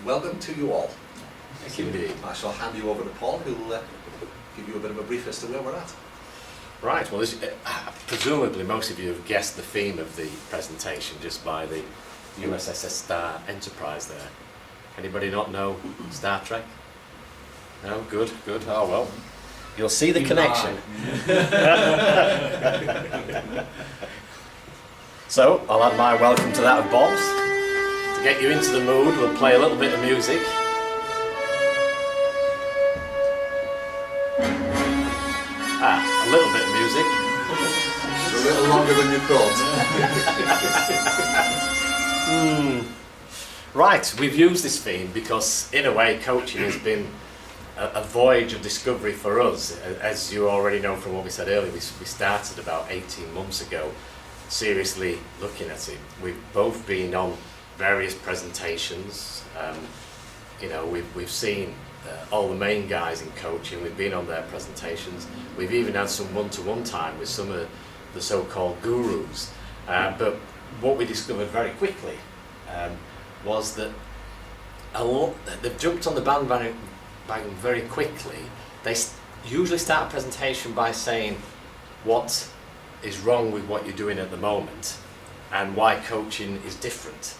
welcome to you all. Thank you indeed. I shall hand you over to Paul, who will give you a bit of a brief as to where we're at. Right, well, presumably most of you have guessed the theme of the presentation just by the USS Star Enterprise there. Anybody not know Star Trek? No? Good, good. Oh well. You'll see the connection. So, I'll add my welcome to that of Bob's. To get you into the mood, we'll play a little bit of music. A little bit of music. It's a little longer than you thought. Right, we've used this theme because, in a way, coaching has been a voyage of discovery for us. As you already know from what we said earlier, we started about 18 months ago, seriously looking at it. We've both been on various presentations. We've seen all the main guys in coaching. We've been on their presentations. We've even had some one-to-one time with some of the so-called gurus. But what we discovered very quickly was that they've jumped on the bandwagon very quickly. They usually start a presentation by saying what is wrong with what you're doing at the moment and why coaching is different.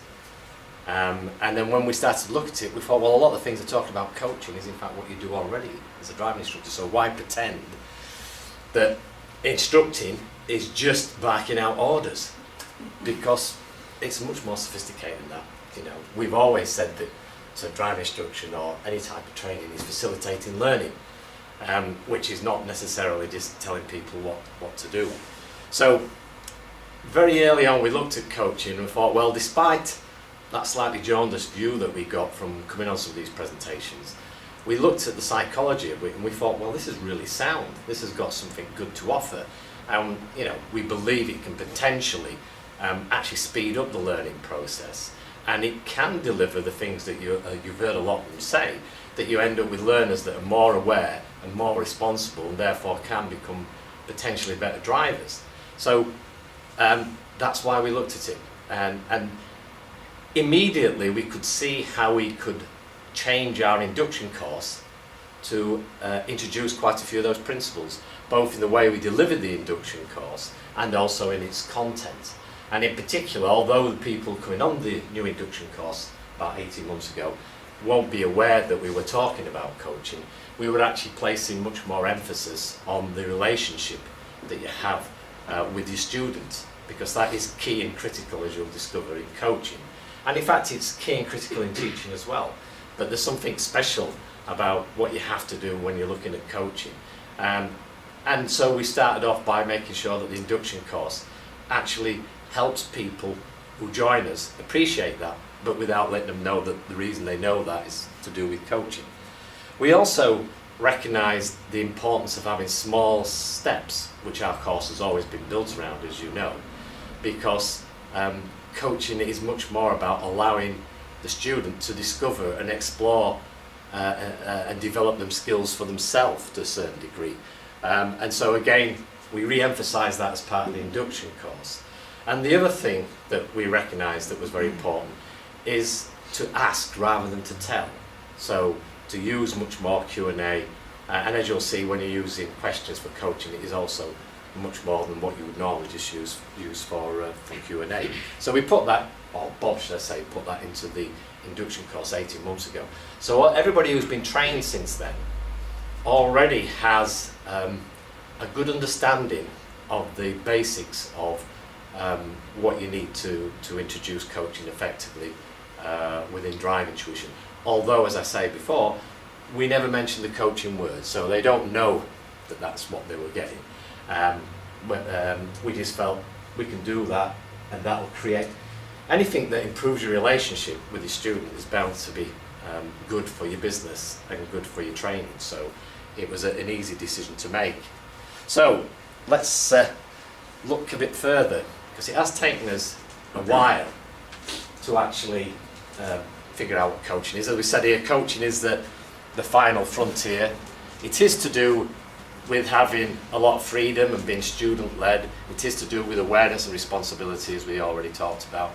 And then when we started to look at it, we thought, well, a lot of the things they're talking about coaching is in fact what you do already as a driving instructor. So why pretend that instructing is just barking out orders? Because it's much more sophisticated than that. We've always said that driving instruction or any type of training is facilitating learning, which is not necessarily just telling people what to do. So very early on we looked at coaching and thought, well, despite that slightly jaundiced view that we got from coming on some of these presentations, we looked at the psychology of it and we thought, well, this is really sound. This has got something good to offer. We believe it can potentially actually speed up the learning process, and it can deliver the things that you've heard a lot of them say, that you end up with learners that are more aware and more responsible and therefore can become potentially better drivers. So that's why we looked at it, and immediately we could see how we could change our induction course to introduce quite a few of those principles, both in the way we delivered the induction course and also in its content. And in particular, although the people coming on the new induction course about 18 months ago won't be aware that we were talking about coaching, we were actually placing much more emphasis on the relationship that you have with your students, because that is key and critical, as you'll discover, in coaching. And in fact, it's key and critical in teaching as well. But there's something special about what you have to do when you're looking at coaching. And so we started off by making sure that the induction course actually helps people who join us appreciate that, but without letting them know that the reason they know that is to do with coaching. We also recognise the importance of having small steps, which our course has always been built around, as you know, because coaching is much more about allowing the student to discover and explore and develop them skills for themselves to a certain degree. And so again, we re-emphasise that as part of the induction course. And the other thing that we recognised that was very important is to ask rather than to tell. So to use much more Q&A, and as you'll see when you're using questions for coaching, it is also much more than what you would normally just use for Q&A. So we put that, or Bob should I say, put that into the induction course 18 months ago. So everybody who's been trained since then already has a good understanding of the basics of what you need to introduce coaching effectively within driving tuition. Although, as I say before, we never mentioned the coaching word, so they don't know that that's what they were getting. We just felt we can do that, and that will create anything that improves your relationship with your student is bound to be good for your business and good for your training. So it was an easy decision to make. So let's look a bit further, because it has taken us a while to actually figure out what coaching is. As we said here, coaching is the final frontier. It is to do with having a lot of freedom and being student-led. It is to do with awareness and responsibility, as we already talked about.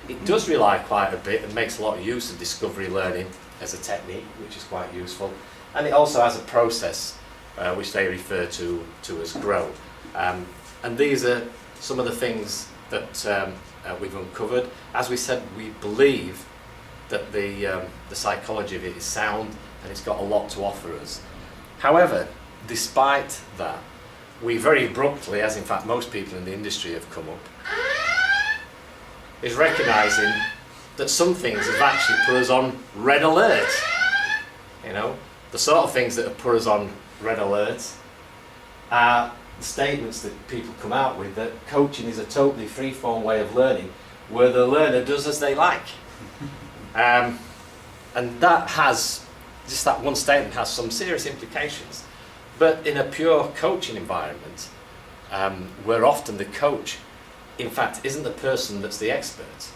It does rely quite a bit and makes a lot of use of discovery learning as a technique, which is quite useful. And it also has a process which they refer to as grow. And these are some of the things that we've uncovered. As we said, we believe that the psychology of it is sound and it's got a lot to offer us. However, despite that, we very abruptly, as in fact most people in the industry have come up, is recognising that some things have actually put us on red alert. You know, the sort of things that have put us on red alert are the statements that people come out with that coaching is a totally free-form way of learning where the learner does as they like. And that has, just that one statement has some serious implications. But in a pure coaching environment, where often the coach, in fact, isn't the person that's the expert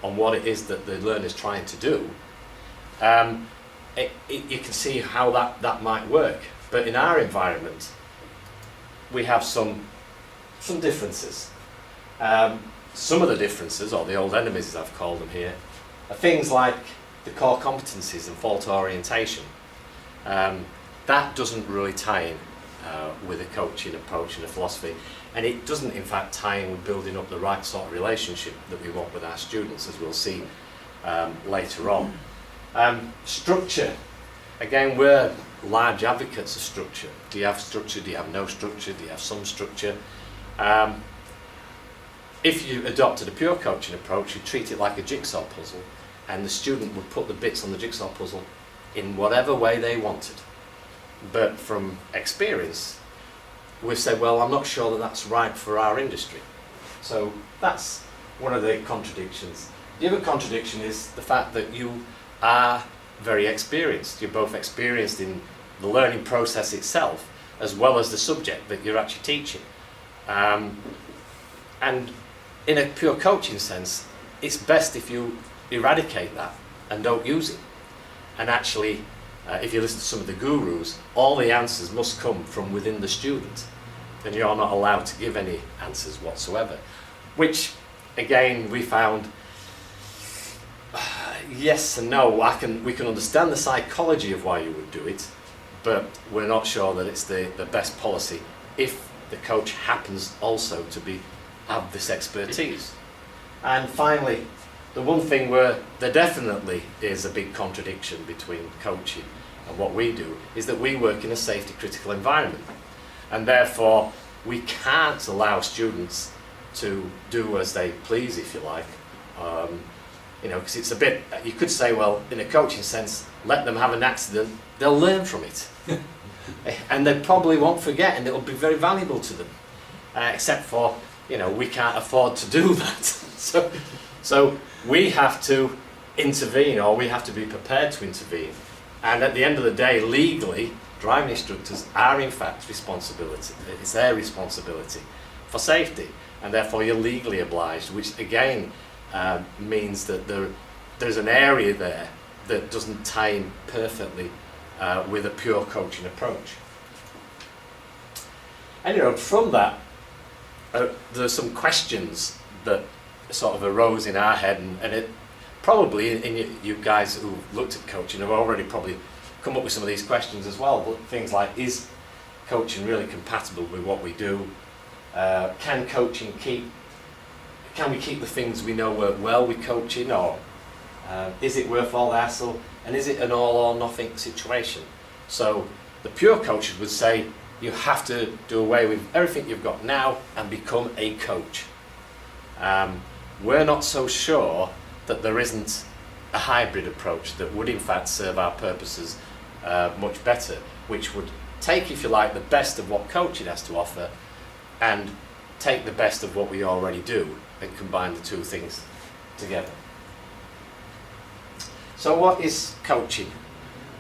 on what it is that the learner is trying to do, you can see how that might work. But in our environment, we have some differences. Some of the differences, or the old enemies as I've called them here, are things like the core competencies and fault orientation. That doesn't really tie in with a coaching approach and a philosophy, and it doesn't in fact tie in with building up the right sort of relationship that we want with our students, as we'll see later on. Structure. Again, we're large advocates of structure. Do you have structure? Do you have no structure? Do you have some structure? If you adopted a pure coaching approach, you treat it like a jigsaw puzzle, and the student would put the bits on the jigsaw puzzle in whatever way they wanted. But from experience, we've said, well, I'm not sure that that's right for our industry. So that's one of the contradictions. The other contradiction is the fact that you are very experienced. You're both experienced in the learning process itself as well as the subject that you're actually teaching. And in a pure coaching sense, it's best if you eradicate that and don't use it. And actually, if you listen to some of the gurus, all the answers must come from within the student, and you're not allowed to give any answers whatsoever. Which, again, we found, yes and no. We can understand the psychology of why you would do it, but we're not sure that it's the best policy if the coach happens also to have this expertise. And finally, the one thing where there definitely is a big contradiction between coaching and what we do is that we work in a safety critical environment, and therefore we can't allow students to do as they please, if you like. Because it's a bit, you could say, well, in a coaching sense, let them have an accident, they'll learn from it. And they probably won't forget, and it'll be very valuable to them. Except for, we can't afford to do that. So we have to intervene, or we have to be prepared to intervene. And at the end of the day, legally, driving instructors are in fact responsibility. It's their responsibility for safety, and therefore you're legally obliged, which again means that there's an area there that doesn't tie in perfectly with a pure coaching approach. And from that, there's some questions that sort of arose in our head, and it probably in you guys who've looked at coaching have already probably come up with some of these questions as well. But things like, is coaching really compatible with what we do? Can we keep the things we know work well with coaching, or is it worth all the hassle, and is it an all or nothing situation? So the pure coaches would say you have to do away with everything you've got now and become a coach. We're not so sure that there isn't a hybrid approach that would in fact serve our purposes much better, which would take, if you like, the best of what coaching has to offer and take the best of what we already do and combine the two things together. So what is coaching?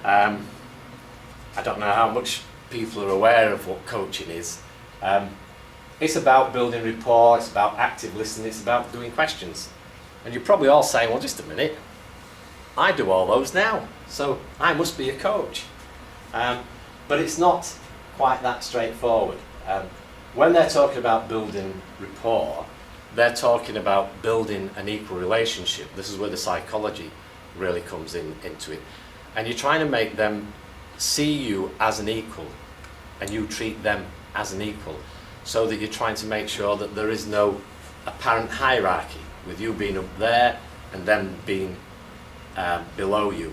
I don't know how much people are aware of what coaching is. It's about building rapport, it's about active listening, it's about doing questions. And you're probably all saying, well, just a minute, I do all those now, so I must be a coach. But it's not quite that straightforward. When they're talking about building rapport, they're talking about building an equal relationship. This is where the psychology really comes into it. And you're trying to make them see you as an equal, and you treat them as an equal, so that you're trying to make sure that there is no apparent hierarchy, with you being up there and them being below you.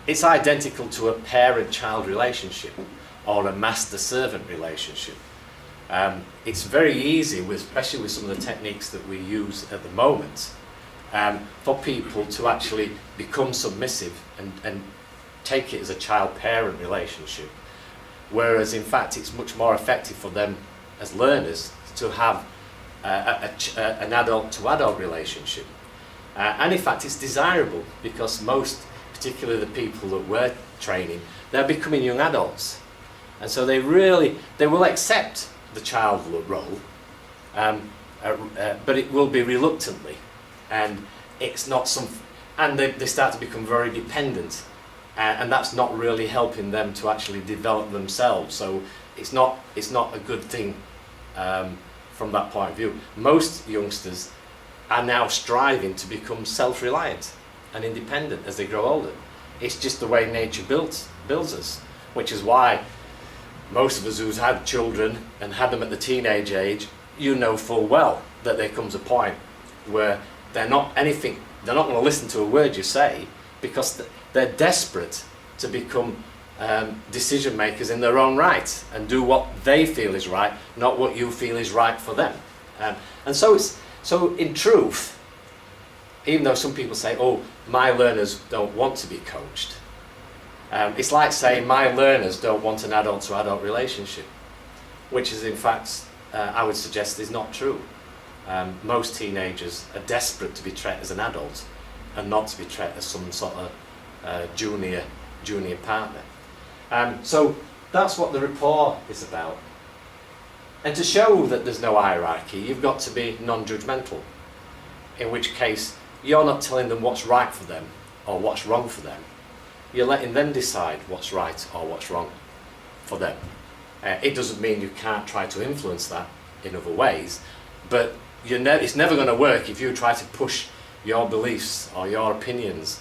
It's identical to a parent-child relationship or a master-servant relationship. It's very easy, especially with some of the techniques that we use at the moment, for people to actually become submissive and take it as a child-parent relationship. Whereas in fact it's much more effective for them as learners to have an adult-to-adult relationship. And in fact it's desirable, because most, particularly the people that we're training, they're becoming young adults. And so they will accept the child role, but it will be reluctantly. And it's not and they start to become very dependent. And that's not really helping them to actually develop themselves. So it's not a good thing from that point of view. Most youngsters are now striving to become self-reliant and independent as they grow older. It's just the way nature builds us, which is why most of us who's had children and had them at the teenage age, you know full well that there comes a point where they're not going to listen to a word you say, because they're desperate to become decision makers in their own right and do what they feel is right, not what you feel is right for them. And so in truth, even though some people say, oh, my learners don't want to be coached, it's like saying my learners don't want an adult-to-adult relationship, which is in fact, I would suggest, is not true. Most teenagers are desperate to be treated as an adult and not to be treated as some sort of junior partner. So that's what the rapport is about. And to show that there's no hierarchy, you've got to be non-judgmental, in which case you're not telling them what's right for them or what's wrong for them. You're letting them decide what's right or what's wrong for them. It doesn't mean you can't try to influence that in other ways, but it's never going to work if you try to push your beliefs or your opinions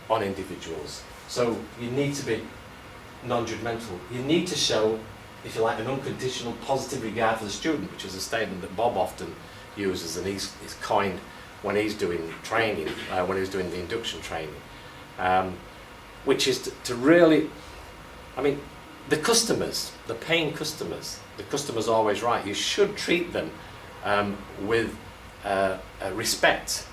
on individuals. So you need to be non-judgmental. You need to show, if you like, an unconditional positive regard for the student, which is a statement that Bob often uses, and he's coined when he's doing training, when he's doing the induction training, which is to really, I mean, the customers, the paying customers, the customer's always right. You should treat them with respect.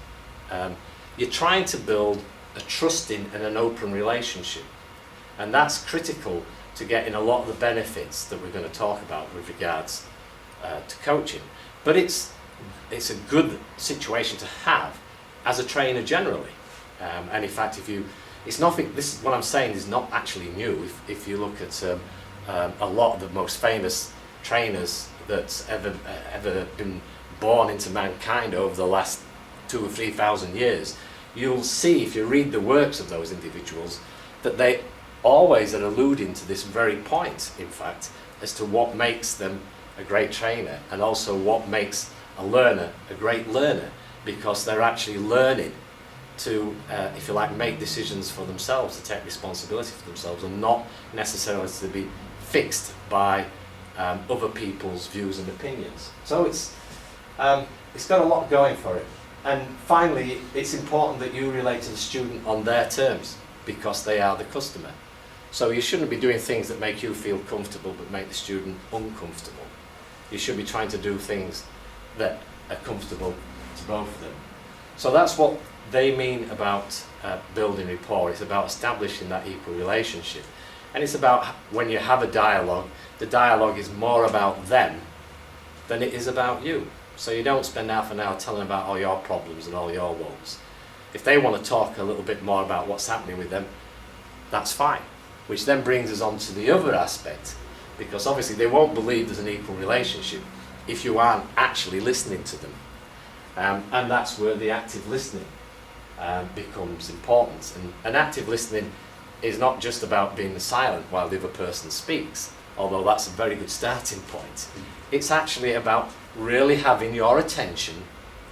You're trying to build a trusting and an open relationship, and that's critical to getting a lot of the benefits that we're going to talk about with regards to coaching. But it's a good situation to have as a trainer generally. And in fact, it's nothing. This is what I'm saying is not actually new. If you look at a lot of the most famous trainers that's ever been born into mankind over the last 2,000 or 3,000 years, you'll see, if you read the works of those individuals, that they always are alluding to this very point, in fact, as to what makes them a great trainer, and also what makes a learner a great learner, because they're actually learning to, if you like, make decisions for themselves, to take responsibility for themselves, and not necessarily to be fixed by other people's views and opinions. So it's got a lot going for it. And finally, it's important that you relate to the student on their terms, because they are the customer. So you shouldn't be doing things that make you feel comfortable but make the student uncomfortable. You should be trying to do things that are comfortable to both of them. So that's what they mean about building rapport. It's about establishing that equal relationship. And it's about, when you have a dialogue, the dialogue is more about them than it is about you. So you don't spend half an hour telling about all your problems and all your woes. If they want to talk a little bit more about what's happening with them, that's fine. Which then brings us on to the other aspect, because obviously they won't believe there's an equal relationship if you aren't actually listening to them. And that's where the active listening becomes important. And active listening is not just about being silent while the other person speaks, although that's a very good starting point. It's actually about really having your attention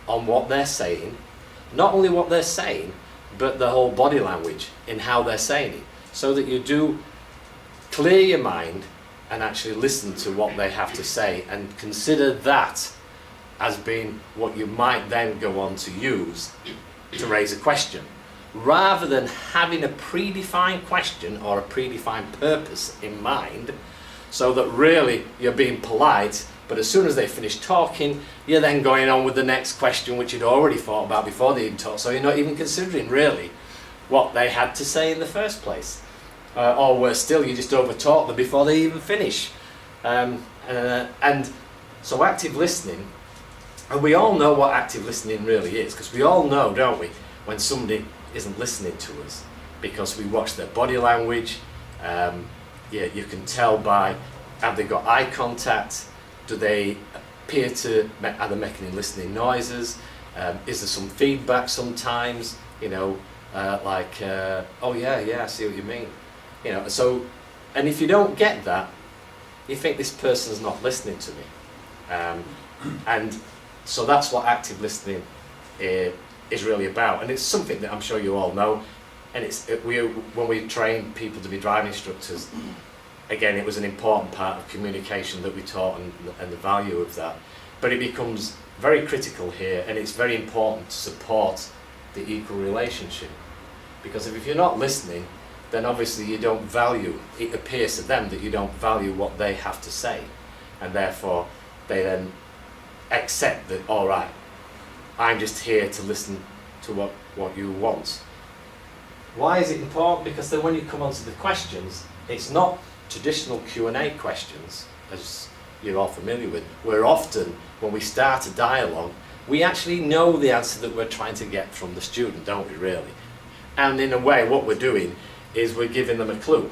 on what they're saying, not only what they're saying, but the whole body language in how they're saying it, so that you do clear your mind and actually listen to what they have to say and consider that as being what you might then go on to use to raise a question, rather than having a predefined question or a predefined purpose in mind, so that really you're being polite, but as soon as they finish talking, you're then going on with the next question which you'd already thought about before they even talked, so you're not even considering really what they had to say in the first place. Or worse still, you just overtalk them before they even finish. And so active listening, and we all know what active listening really is, because we all know, don't we, when somebody isn't listening to us, because we watch their body language. You can tell by, have they got eye contact, do they appear to, are they making any listening noises, is there some feedback sometimes, you know, oh yeah, I see what you mean. You know, so, and if you don't get that, you think this person's not listening to me. And so that's what active listening is really about. And it's something that I'm sure you all know. And when we train people to be driving instructors, again, it was an important part of communication that we taught and the value of that. But it becomes very critical here, and it's very important to support the equal relationship. Because if you're not listening, then obviously you don't value, it appears to them that you don't value what they have to say, and therefore they then accept that, all right, I'm just here to listen to what you want. Why is it important? Because then when you come onto the questions, it's not traditional Q&A questions, as you're all familiar with, where often when we start a dialogue, we actually know the answer that we're trying to get from the student, don't we really? And in a way, what we're doing is we're giving them a clue.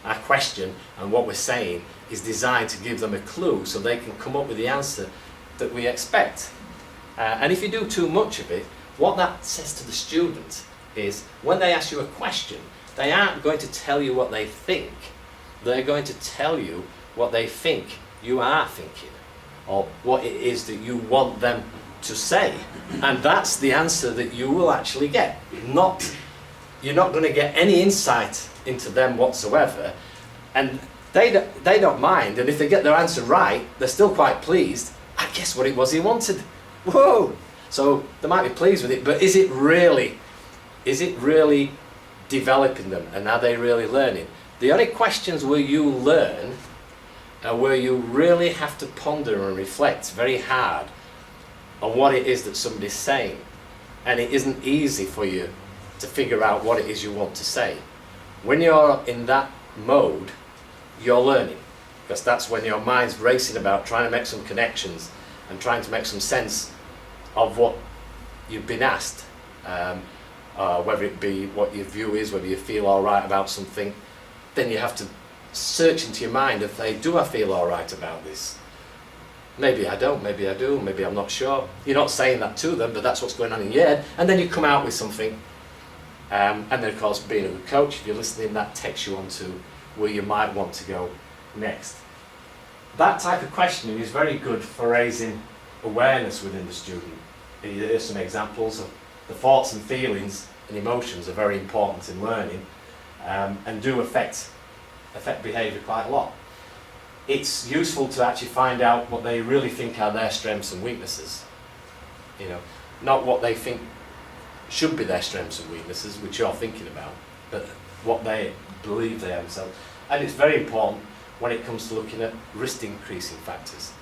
Our question and what we're saying is designed to give them a clue so they can come up with the answer that we expect. And if you do too much of it, what that says to the student is when they ask you a question, they aren't going to tell you what they think. They're going to tell you what they think you are thinking, or what it is that you want them to say. And that's the answer that you will actually get. You're not going to get any insight into them whatsoever, and they don't mind, and if they get their answer right, they're still quite pleased. I guess what it was he wanted. Whoa! So they might be pleased with it, but is it really developing them, and are they really learning? The only questions where you learn are where you really have to ponder and reflect very hard on what it is that somebody's saying, and it isn't easy for you to figure out what it is you want to say. When you're in that mode, you're learning, because that's when your mind's racing about trying to make some connections and trying to make some sense of what you've been asked, whether it be what your view is, whether you feel all right about something. Then you have to search into your mind if do I feel all right about this? Maybe I don't, maybe I do, maybe I'm not sure. You're not saying that to them, but that's what's going on in your head, and then you come out with something. And then of course, being a good coach, if you're listening, that takes you on to where you might want to go next. That type of questioning is very good for raising awareness within the student. Here's some examples of the thoughts and feelings and emotions are very important in learning, and do affect behaviour quite a lot. It's useful to actually find out what they really think are their strengths and weaknesses. You know, not what they think should be their strengths and weaknesses, which you're thinking about, but what they believe they are themselves. And it's very important when it comes to looking at risk increasing factors.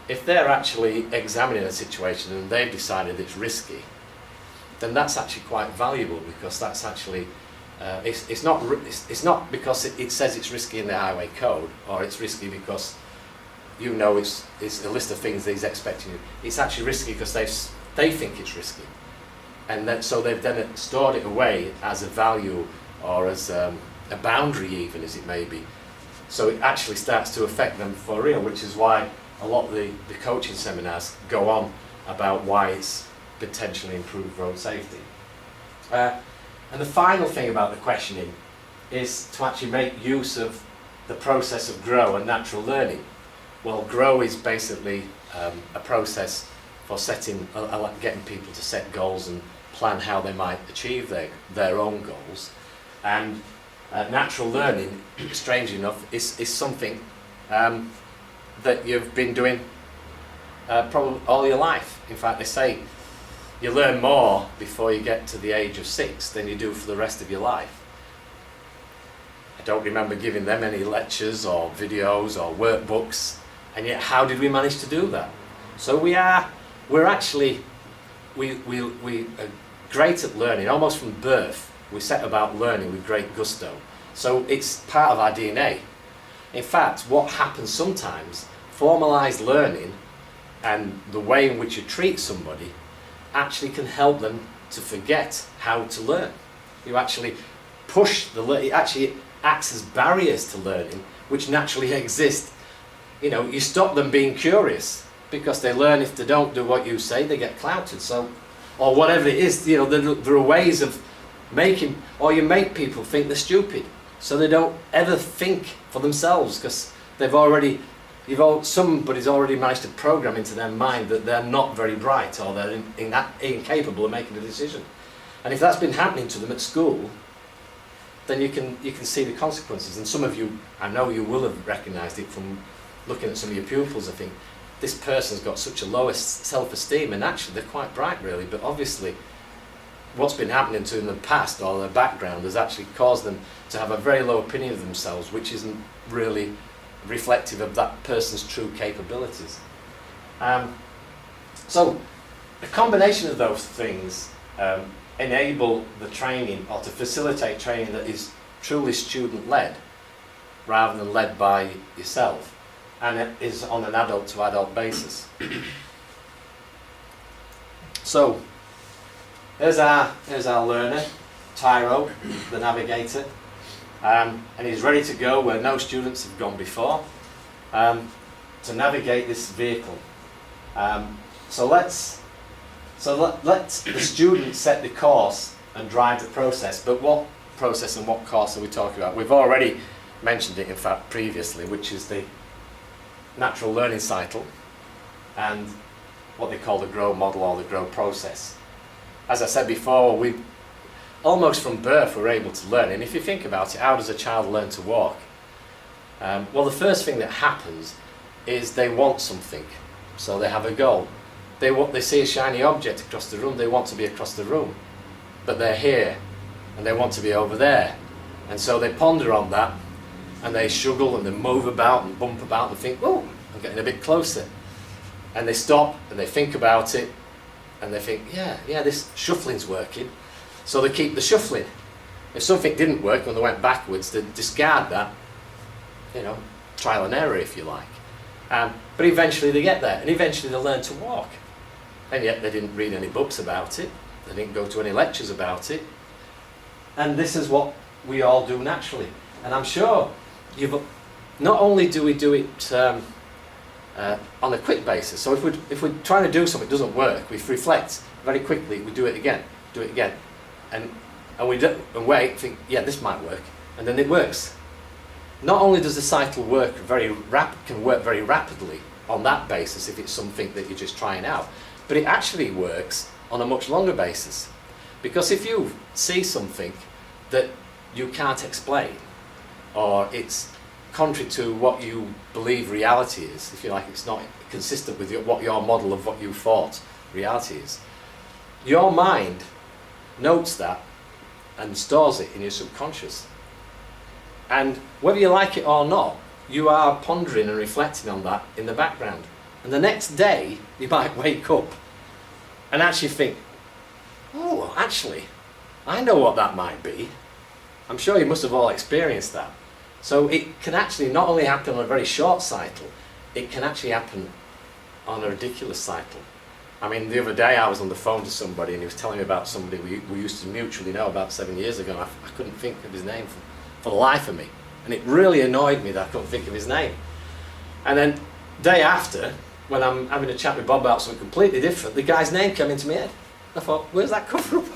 If they're actually examining a situation and they've decided it's risky, then that's actually quite valuable, because that's actually it's not because it says it's risky in the highway code, or it's risky because you know it's a list of things that he's expecting you. It's actually risky because they think it's risky, and then so they've then stored it away as a value, or as a boundary even, as it may be. So it actually starts to affect them for real, which is why a lot of the coaching seminars go on about why it's potentially improved road safety. And the final thing about the questioning is to actually make use of the process of grow and natural learning. Well, grow is basically a process for getting people to set goals and plan how they might achieve their own goals. And natural learning, strangely enough, is something that you've been doing probably all your life. In fact, they say you learn more before you get to the age of 6 than you do for the rest of your life. I don't remember giving them any lectures or videos or workbooks, and yet how did we manage to do that? So we're actually great at learning, almost from birth. We set about learning with great gusto. So it's part of our DNA. In fact, what happens sometimes, formalised learning and the way in which you treat somebody actually can help them to forget how to learn. You actually push it actually acts as barriers to learning, which naturally exist. You know, you stop them being curious, because they learn if they don't do what you say, they get clouted. So, or whatever it is, you know, there are ways of making, or you make people think they're stupid, so they don't ever think for themselves, because somebody's already managed to program into their mind that they're not very bright, or they're incapable of making a decision. And if that's been happening to them at school, then you can see the consequences. And some of you, I know you will have recognised it from looking at some of your pupils. I think this person's got such a low self-esteem, and actually they're quite bright really, but obviously what's been happening to them in the past or their background has actually caused them to have a very low opinion of themselves, which isn't really reflective of that person's true capabilities. So a combination of those things enable the training, or to facilitate training that is truly student-led rather than led by yourself, and it is on an adult-to-adult basis. So here's our learner, Tyro, the navigator, and he's ready to go where no students have gone before, to navigate this vehicle. So let the student set the course and drive the process. But what process and what course are we talking about? We've already mentioned it, in fact, previously, which is the natural learning cycle and what they call the grow model or the grow process. As I said before, we almost from birth we're able to learn. And if you think about it, how does a child learn to walk? Well, the first thing that happens is they want something, so they have a goal. They see a shiny object across the room, they want to be across the room, but they're here and they want to be over there, and so they ponder on that and they struggle and they move about and bump about and think, oh, I'm getting a bit closer, and they stop and they think about it and they think, yeah, this shuffling's working, so they keep the shuffling. If something didn't work when they went backwards, they discard that, trial and error if you like, but eventually they get there and eventually they learn to walk. And yet they didn't read any books about it, they didn't go to any lectures about it, and this is what we all do naturally. And I'm sure not only do we do it on a quick basis, so if we're trying to do something that doesn't work, we reflect very quickly, we do it again, and we wait, think, yeah, this might work, and then it works. Not only does the cycle work can work very rapidly on that basis if it's something that you're just trying out, but it actually works on a much longer basis. Because if you see something that you can't explain, or it's contrary to what you believe reality is, if you like, it's not consistent with what your model of what you thought reality is, your mind notes that and stores it in your subconscious. And whether you like it or not, you are pondering and reflecting on that in the background. And the next day, you might wake up and actually think, oh, actually, I know what that might be. I'm sure you must have all experienced that. So it can actually not only happen on a very short cycle, it can actually happen on a ridiculous cycle. I mean, the other day I was on the phone to somebody and he was telling me about somebody we used to mutually know about 7 years ago. I couldn't think of his name for the life of me. And it really annoyed me that I couldn't think of his name. And then day after, when I'm having a chat with Bob about something completely different, the guy's name came into my head. I thought, where's that come from?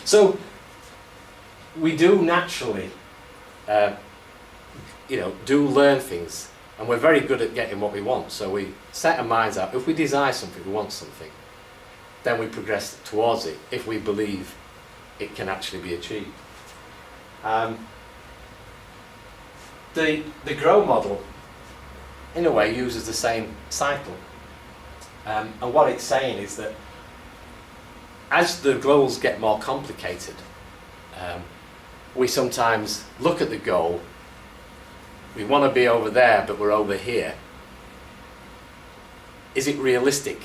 So we do naturally do learn things, and we're very good at getting what we want. So we set our minds out. If we desire something, we want something, then we progress towards it if we believe it can actually be achieved. The GROW model, in a way, uses the same cycle. And what it's saying is that as the goals get more complicated, we sometimes look at the goal, we want to be over there, but we're over here. Is it realistic?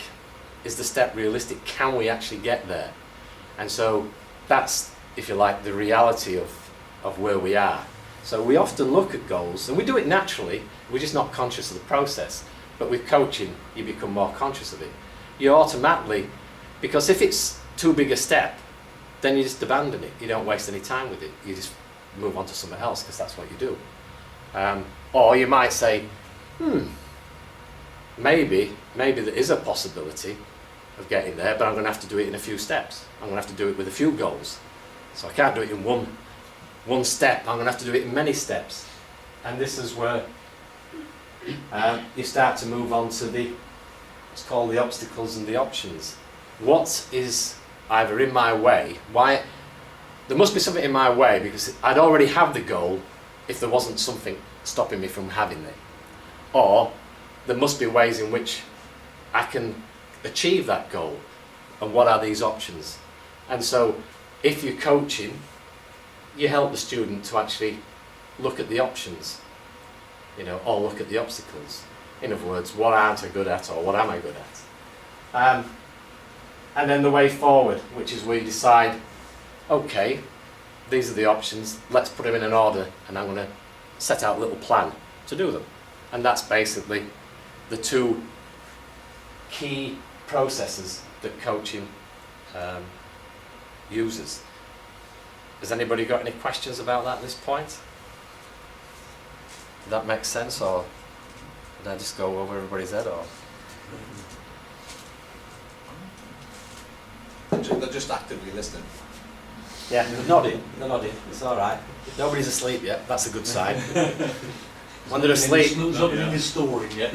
Is the step realistic? Can we actually get there? And so that's, if you like, the reality of where we are. So we often look at goals, and we do it naturally, we're just not conscious of the process. But with coaching, you become more conscious of it. You automatically, because if it's too big a step, then you just abandon it. You don't waste any time with it. You just move on to something else, because that's what you do. Or you might say, maybe there is a possibility of getting there, but I'm going to have to do it in a few steps. I'm going to have to do it with a few goals. So I can't do it in one step. I'm going to have to do it in many steps. And this is where you start to move on to what's called the obstacles and the options. What is either in my way? Why? There must be something in my way, because I'd already have the goal if there wasn't something stopping me from having it. Or there must be ways in which I can achieve that goal, and what are these options? And so if you're coaching, you help the student to actually look at the options, or look at the obstacles. In other words, what aren't I good at, or what am I good at? And then the way forward, which is where you decide, okay, these are the options, let's put them in an order, and I'm going to set out a little plan to do them. And that's basically the two key processes that coaching uses. Has anybody got any questions about that at this point? Did that make sense, or did I just go over everybody's head? Or They're just actively listening. yeah, they're nodding. It's all right. Nobody's asleep yet. That's a good sign. When they're asleep, There's nothing in his story yet.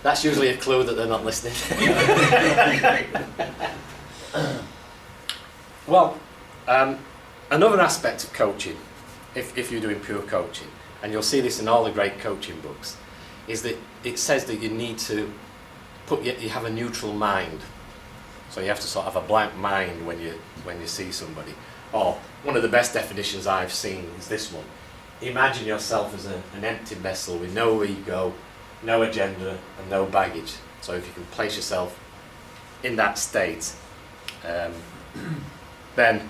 that's usually a clue that they're not listening. Well, another aspect of coaching, if you're doing pure coaching, and you'll see this in all the great coaching books, is that it says that you need to you have a neutral mind. So you have to sort of have a blank mind when you see somebody. Or one of the best definitions I've seen is this one. Imagine yourself as an empty vessel with no ego, no agenda, and no baggage. So if you can place yourself in that state, then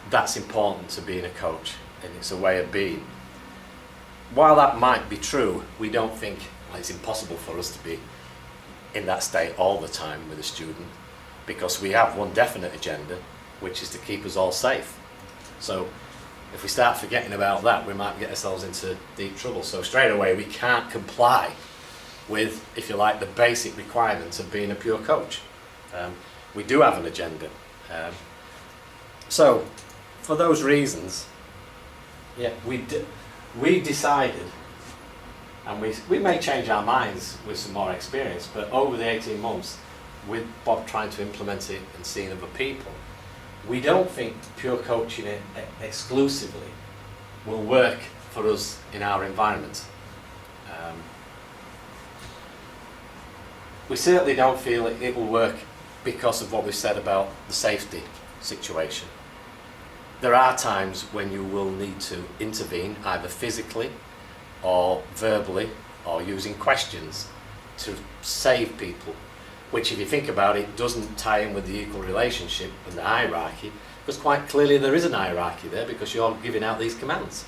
that's important to being a coach, and it's a way of being. While that might be true, we don't think it's impossible for us to be in that state all the time with a student, because we have one definite agenda, which is to keep us all safe. So if we start forgetting about that, we might get ourselves into deep trouble. So straight away we can't comply with, if you like, the basic requirements of being a pure coach. We do have an agenda. So for those reasons, yeah, we decided, and we may change our minds with some more experience, but over the 18 months, with Bob trying to implement it and seeing other people, we don't think pure coaching exclusively will work for us in our environment. We certainly don't feel it will work because of what we said about the safety situation. There are times when you will need to intervene, either physically or verbally, or using questions to save people, which, if you think about it, doesn't tie in with the equal relationship and the hierarchy, because quite clearly there is an hierarchy there, because you're giving out these commands.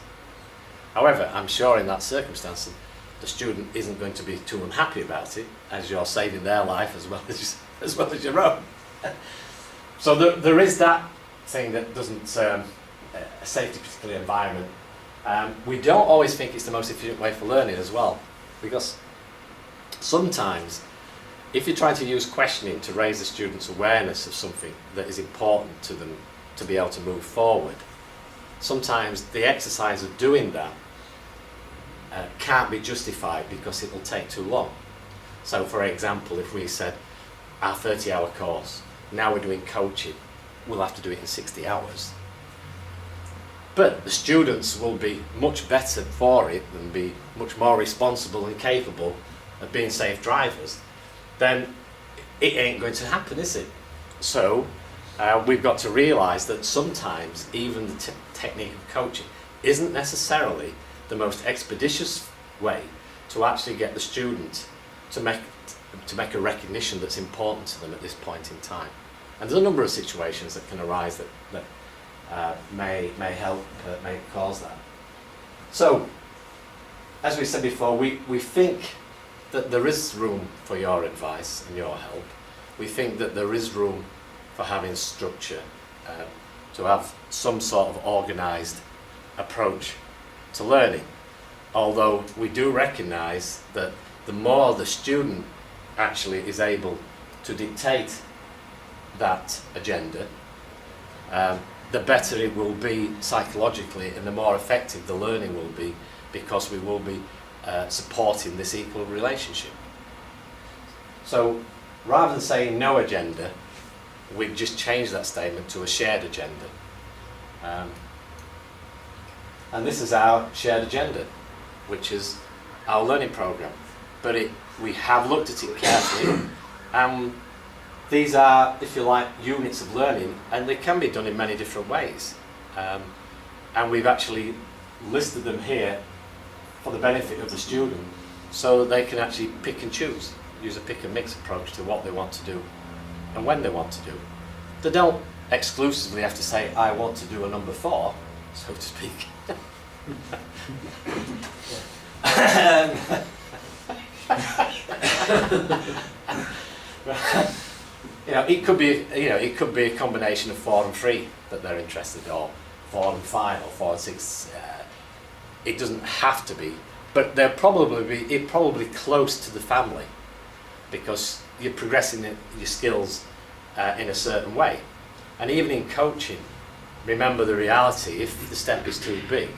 However, I'm sure in that circumstance the student isn't going to be too unhappy about it, as you're saving their life as well as your own. So there is that thing that doesn't a safety particular environment. We don't always think it's the most efficient way for learning as well, because sometimes if you try to use questioning to raise the student's awareness of something that is important to them to be able to move forward, sometimes the exercise of doing that can't be justified because it will take too long. So for example, if we said our 30-hour course, now we're doing coaching, we'll have to do it in 60 hours. But the students will be much better for it and be much more responsible and capable of being safe drivers. Then it ain't going to happen, is it? So we've got to realise that sometimes even the technique of coaching isn't necessarily the most expeditious way to actually get the student to make a recognition that's important to them at this point in time. And there's a number of situations that can arise that may help, may cause that. So, as we said before, we think that there is room for your advice and your help. We think that there is room for having structure, to have some sort of organised approach to learning. Although we do recognise that the more the student actually is able to dictate that agenda, the better it will be psychologically and the more effective the learning will be, because we will be supporting this equal relationship. So rather than saying no agenda, we've just changed that statement to a shared agenda. And this is our shared agenda, which is our learning program. But we have looked at it carefully. These are, if you like, units of learning, and they can be done in many different ways. And we've actually listed them here for the benefit of the student, so that they can actually pick and choose, use a pick and mix approach to what they want to do and when they want to do. They don't exclusively have to say, I want to do a number 4, so to speak. It could be a combination of 4 and 3 that they're interested in, or 4 and 5, or 4 and 6. It doesn't have to be, but they're probably close to the family, because you're progressing your skills in a certain way. And even in coaching, remember the reality: if the step is too big,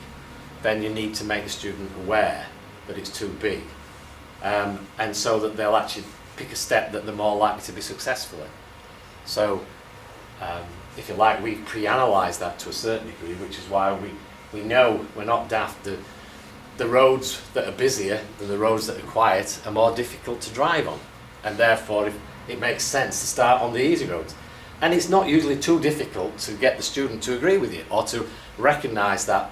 then you need to make the student aware that it's too big, and so that they'll actually pick a step that they're more likely to be successful in. So, if you like, we pre-analyse that to a certain degree, which is why we know we're not daft. The roads that are busier than the roads that are quiet are more difficult to drive on, and therefore it makes sense to start on the easy roads. And it's not usually too difficult to get the student to agree with you, or to recognise that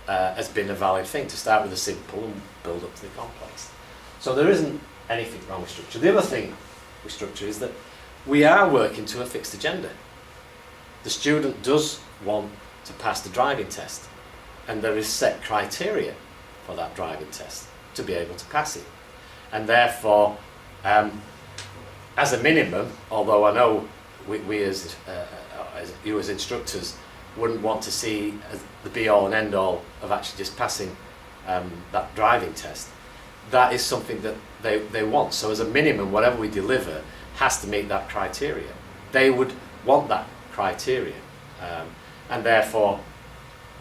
as being a valid thing, to start with the simple and build up to the complex. So there isn't anything wrong with structure. The other thing with structure is that we are working to a fixed agenda. The student does want to pass the driving test, and there is set criteria for that driving test to be able to pass it. And therefore, as a minimum, although I know we as you as instructors wouldn't want to see the be-all and end-all of actually just passing that driving test, that is something that they want. So as a minimum, whatever we deliver has to meet that criteria. They would want that criteria. And therefore,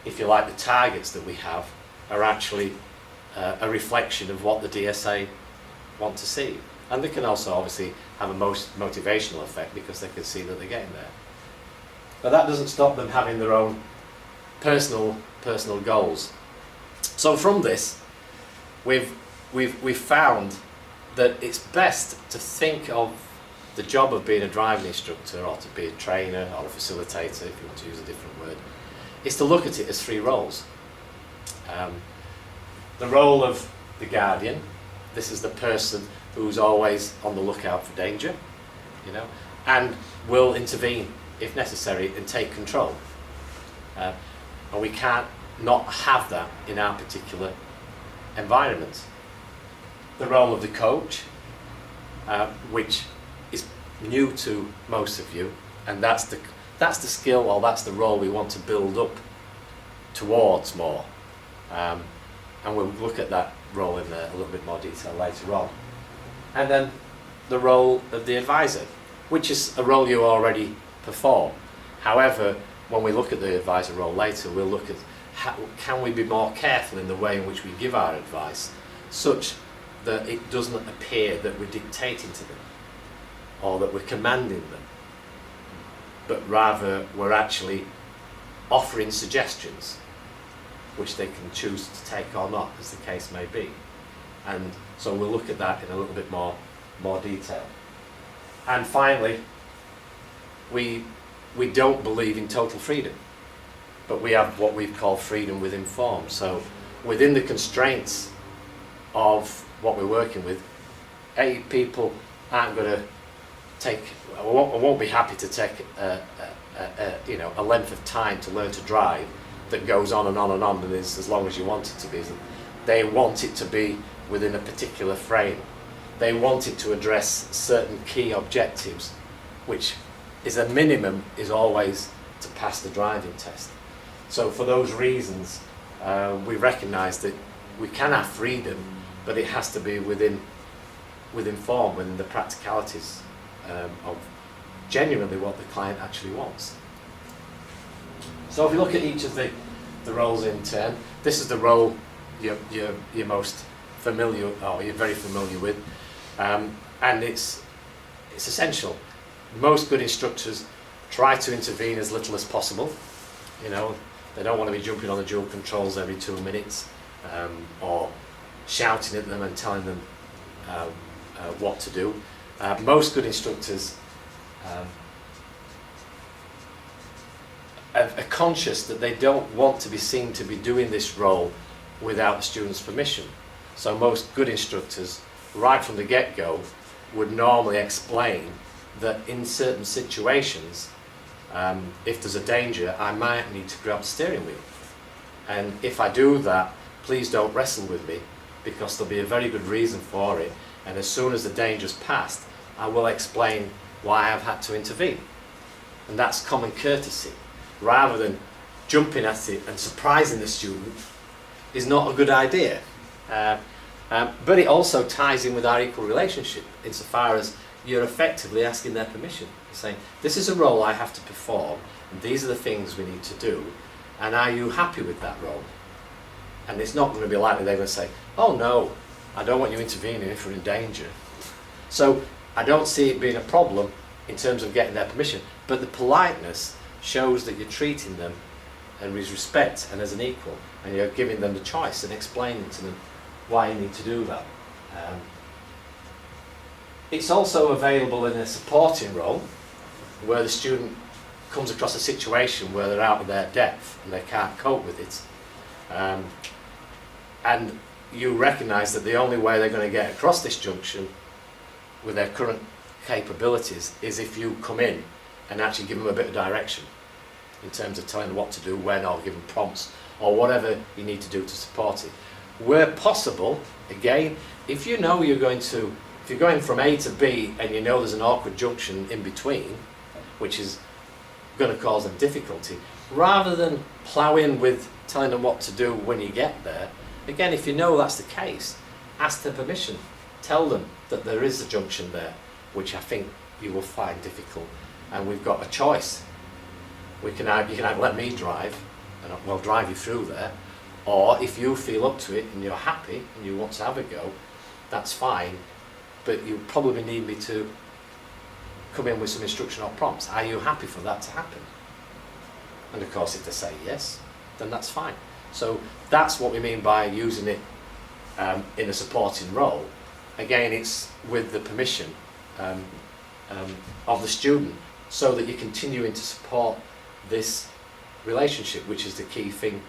if you like, the targets that we have are actually a reflection of what the DSA want to see. And they can also obviously have a most motivational effect, because they can see that they're getting there. But that doesn't stop them having their own personal goals. So from this, we've found that it's best to think of the job of being a driving instructor, or to be a trainer or a facilitator, if you want to use a different word, is to look at it as 3 roles. The role of the guardian. This is the person who's always on the lookout for danger, and will intervene if necessary and take control. And we can't not have that in our particular environment. The role of the coach, which is new to most of you, and that's the skill, or that's the role we want to build up towards more. And we'll look at that role in a little bit more detail later on. And then the role of the advisor, which is a role you already perform. However, when we look at the advisor role later, we'll look at how can we be more careful in the way in which we give our advice, such that it doesn't appear that we're dictating to them or that we're commanding them, but rather we're actually offering suggestions which they can choose to take or not, as the case may be. And so we'll look at that in a little bit more detail. And finally, we don't believe in total freedom, but we have what we call freedom within form. So within the constraints of what we're working with, people aren't going to take, won't be happy to take a length of time to learn to drive that goes on and on and on, and is as long as you want it to be. They want it to be within a particular frame. They want it to address certain key objectives, which is a minimum, is always to pass the driving test. So for those reasons, we recognise that we can have freedom, but it has to be within form, within the practicalities of genuinely what the client actually wants. So if you look at each of the roles in turn, this is the role you're most familiar, or you're very familiar with, and it's essential. Most good instructors try to intervene as little as possible. You know, they don't want to be jumping on the dual controls every 2 minutes, or shouting at them and telling them what to do. Most good instructors are conscious that they don't want to be seen to be doing this role without the student's permission. So most good instructors, right from the get-go, would normally explain that in certain situations, if there's a danger, I might need to grab the steering wheel. And if I do that, please don't wrestle with me, because there'll be a very good reason for it. And as soon as the danger's passed, I will explain why I've had to intervene. And that's common courtesy. Rather than jumping at it and surprising the student is not a good idea. But it also ties in with our equal relationship, insofar as you're effectively asking their permission. You're saying, this is a role I have to perform, and these are the things we need to do, and are you happy with that role? And it's not going to be likely they're going to say, oh no, I don't want you intervening if we're in danger. So I don't see it being a problem in terms of getting their permission, but the politeness shows that you're treating them and with respect and as an equal, and you're giving them the choice and explaining to them why you need to do that. It's also available in a supporting role, where the student comes across a situation where they're out of their depth and they can't cope with it, and you recognise that the only way they're going to get across this junction with their current capabilities is if you come in and actually give them a bit of direction in terms of telling them what to do, when, or give them prompts, or whatever you need to do to support it. Where possible, again, if you know you're going to, if you're going from A to B and you know there's an awkward junction in between, which is going to cause them difficulty, rather than plough in with telling them what to do when you get there, again, if you know that's the case, ask their permission. Tell them that there is a junction there, which I think you will find difficult, and we've got a choice. You can either let me drive, and I'll drive you through there, or if you feel up to it and you're happy and you want to have a go, that's fine, but you probably need me to come in with some instruction or prompts. Are you happy for that to happen? And of course, if they say yes, then that's fine. So that's what we mean by using it in a supporting role. Again, it's with the permission of the student, so that you're continuing to support this relationship, which is the key thing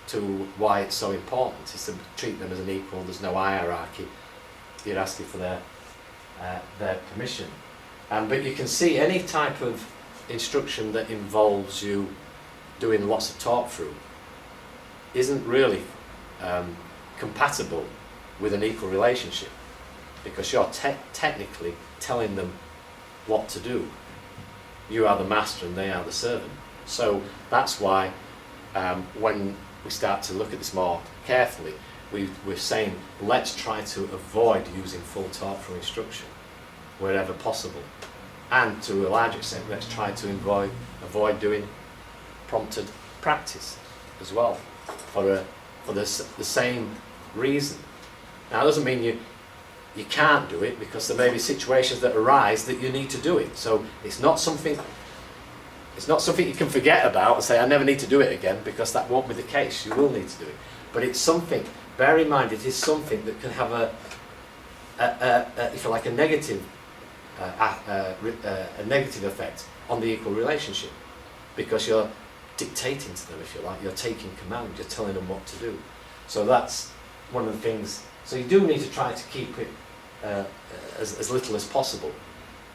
to why it's so important, is to treat them as an equal. There's no hierarchy. You're asking for their permission. But you can see any type of instruction that involves you doing lots of talk through isn't really compatible with an equal relationship, because you're technically telling them what to do. You are the master and they are the servant. So that's why when we start to look at this more carefully, we're saying let's try to avoid using full talk-through instruction wherever possible, and to a large extent let's try to avoid doing prompted practice as well for the same reason. Now, it doesn't mean you can't do it, because there may be situations that arise that you need to do it. So it's not something you can forget about and say, I never need to do it again, because that won't be the case. You will need to do it. But it's something, bear in mind, it is something that can have if you like, a negative effect on the equal relationship, because you're dictating to them, if you like, you're taking command, you're telling them what to do. So that's one of the things. So you do need to try to keep it as little as possible,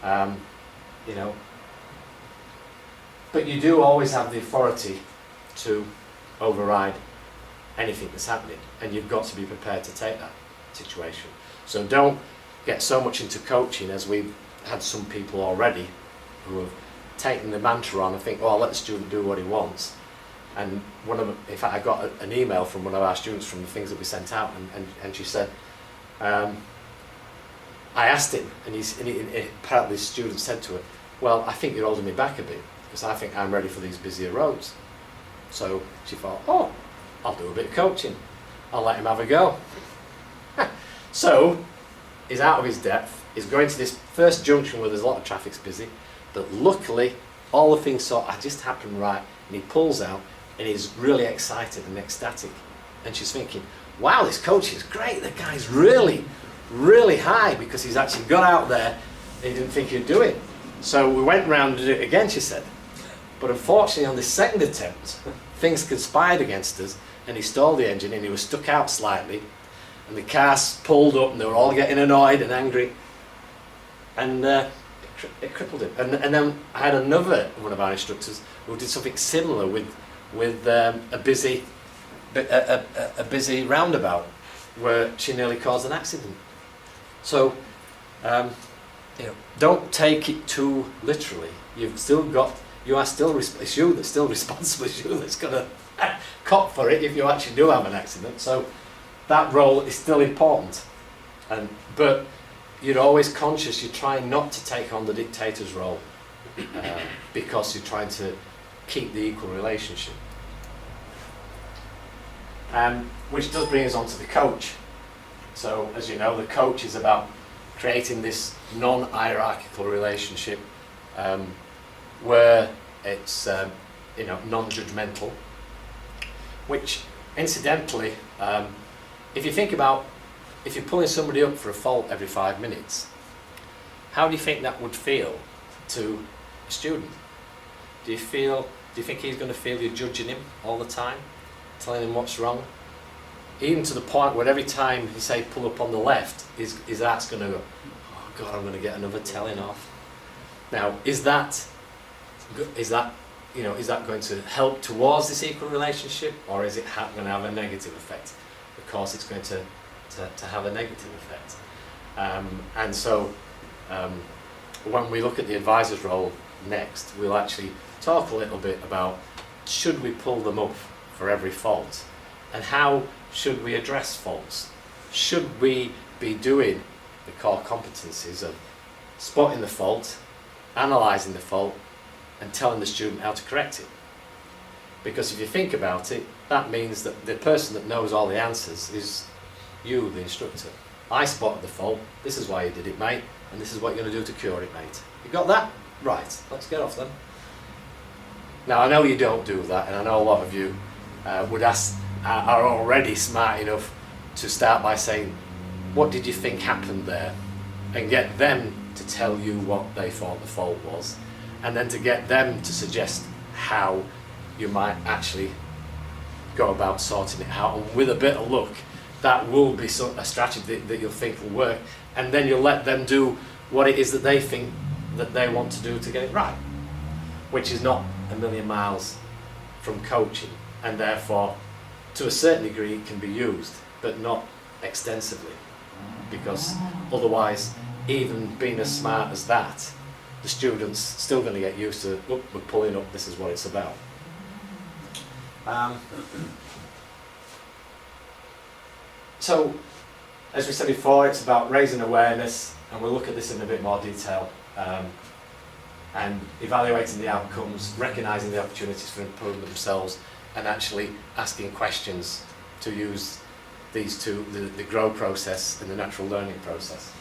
you know. But you do always have the authority to override anything that's happening, and you've got to be prepared to take that situation. So don't get so much into coaching, as we've had some people already who have taken the mantra on and think, oh, I'll let the student do what he wants. And in fact, I got an email from one of our students from the things that we sent out, and she said, I asked him, and apparently the student said to her, well, I think you're holding me back a bit, because I think I'm ready for these busier roads. So she thought, oh, I'll do a bit of coaching. I'll let him have a go. So he's out of his depth. He's going to this first junction where there's a lot of traffic's busy, but luckily all the things sort of just happen right, and he pulls out and he's really excited and ecstatic. And she's thinking, wow, this coaching is great. The guy's really, really high, because he's actually got out there and he didn't think he'd do it. So we went round and did it again, she said. But unfortunately, on the second attempt, things conspired against us, and he stalled the engine and he was stuck out slightly, and the cars pulled up and they were all getting annoyed and angry, and it crippled him. And then I had another one of our instructors who did something similar with a busy roundabout, where she nearly caused an accident. So you know, don't take it too literally. It's you that's still responsible. It's you that's going to cop for it if you actually do have an accident. So that role is still important, but you're always conscious. You're trying not to take on the dictator's role, because you're trying to keep the equal relationship. Which does bring us on to the coach. So, as you know, the coach is about creating this non-hierarchical relationship, where it's non-judgmental. Which, incidentally, if you think about, if you're pulling somebody up for a fault every 5 minutes, how do you think that would feel to a student? Do you think he's going to feel you're judging him all the time, telling him what's wrong? Even to the point where every time you say pull up on the left, his heart's going to go, oh God, I'm going to get another telling off. Now, is that going to help towards this equal relationship, or is it going to have a negative effect? Of course, it's going to have a negative effect. And so, when we look at the advisor's role next, we'll actually talk a little bit about, should we pull them up for every fault, and how should we address faults? Should we be doing the core competencies of spotting the fault, analysing the fault, and telling the student how to correct it? Because if you think about it, that means that the person that knows all the answers is you, the instructor. I spotted the fault, this is why you did it, mate, and this is what you're going to do to cure it, mate. You got that? Right, let's get off then. Now, I know you don't do that, and I know a lot of you are already smart enough to start by saying, what did you think happened there? And get them to tell you what they thought the fault was, and then to get them to suggest how you might actually go about sorting it out. And with a bit of luck, that will be a strategy that you'll think will work, and then you'll let them do what it is that they think that they want to do to get it right, which is not a million miles from coaching, and therefore to a certain degree it can be used, but not extensively, because otherwise, even being as smart as that, the student's still going to get used to, look, we're pulling up, this is what it's about. So, as we said before, it's about raising awareness, and we'll look at this in a bit more detail and evaluating the outcomes, recognising the opportunities for improving themselves, and actually asking questions to use these two, the grow process and the natural learning process.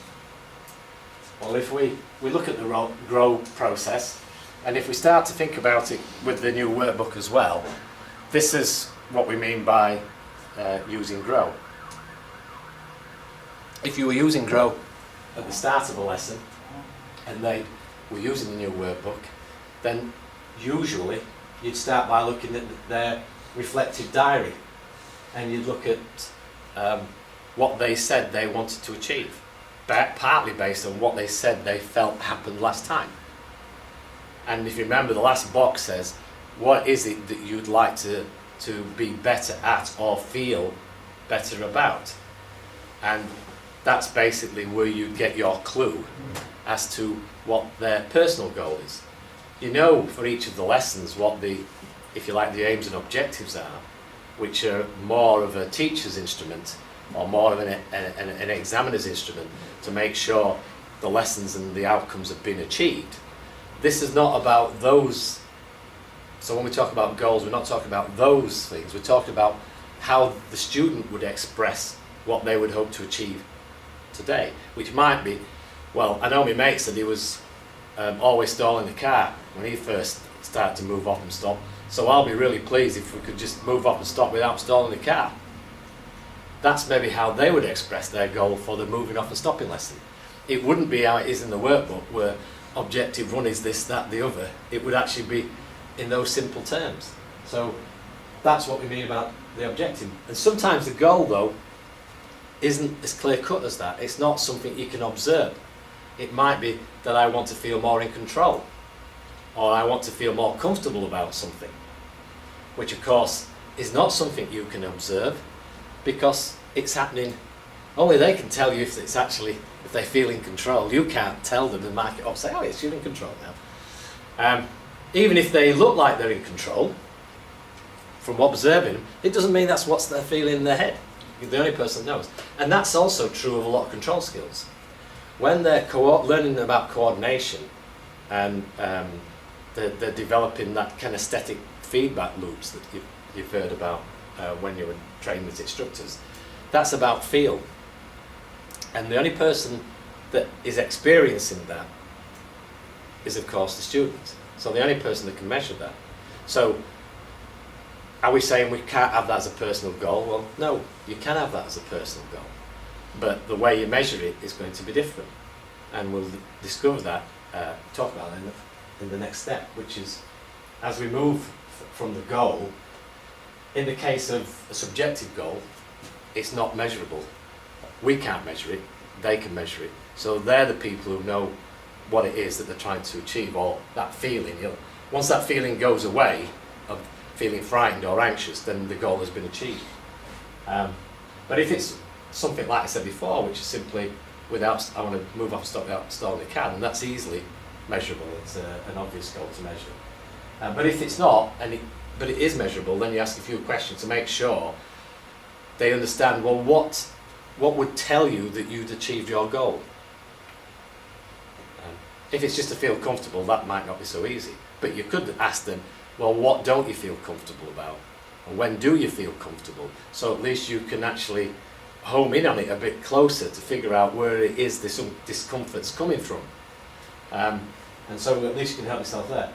Well, if we look at the grow process, and if we start to think about it with the new workbook as well, this is what we mean by using grow. If you were using grow at the start of a lesson, and they were using the new workbook, then usually you'd start by looking at their reflective diary, and you'd look at what they said they wanted to achieve, partly based on what they said they felt happened last time. And if you remember, the last box says, what is it that you'd like to be better at or feel better about? And that's basically where you get your clue as to what their personal goal is. You know for each of the lessons what the, if you like, the aims and objectives are, which are more of a teacher's instrument or more of an examiner's instrument to make sure the lessons and the outcomes have been achieved. This is not about those. So when we talk about goals, we're not talking about those things. We're talking about how the student would express what they would hope to achieve today, which might be, well, I know my mate said he was always stalling the car when he first started to move off and stop, so I'll be really pleased if we could just move off and stop without stalling the car. That's maybe how they would express their goal for the moving off and stopping lesson. It wouldn't be how it is in the workbook where objective one is this, that, the other. It would actually be in those simple terms. So that's what we mean about the objective. And sometimes the goal, though, isn't as clear cut as that. It's not something you can observe. It might be that I want to feel more in control, or I want to feel more comfortable about something, which of course is not something you can observe because it's happening. Only they can tell you if it's actually, if they feel in control. You can't tell them and mark it up, say, oh yes, you're in control now. Even if they look like they're in control, from observing them, it doesn't mean that's what they're feeling in their head. You're the only person that knows. And that's also true of a lot of control skills. When they're learning about coordination and they're developing that kinesthetic feedback loops that you've heard about when you were training as instructors, that's about feel. And the only person that is experiencing that is, of course, the student. So the only person that can measure that. So are we saying we can't have that as a personal goal? Well, no, you can have that as a personal goal. But the way you measure it is going to be different. And we'll discover that, talk about it in the next step, which is as we move from the goal, in the case of a subjective goal, it's not measurable. We can't measure it, they can measure it. So they're the people who know what it is that they're trying to achieve, or that feeling. Once that feeling goes away, of feeling frightened or anxious, then the goal has been achieved. But if it's something like I said before, which is simply without, I want to move off and stop without stalling the car, then that's easily measurable. It's an obvious goal to measure. But if it's not, but it is measurable, then you ask a few questions to make sure they understand, well, what would tell you that you'd achieved your goal? If it's just to feel comfortable, that might not be so easy. But you could ask them, well, what don't you feel comfortable about? And when do you feel comfortable? So at least you can actually home in on it a bit closer to figure out where it is this discomfort's coming from. And so at least you can help yourself there.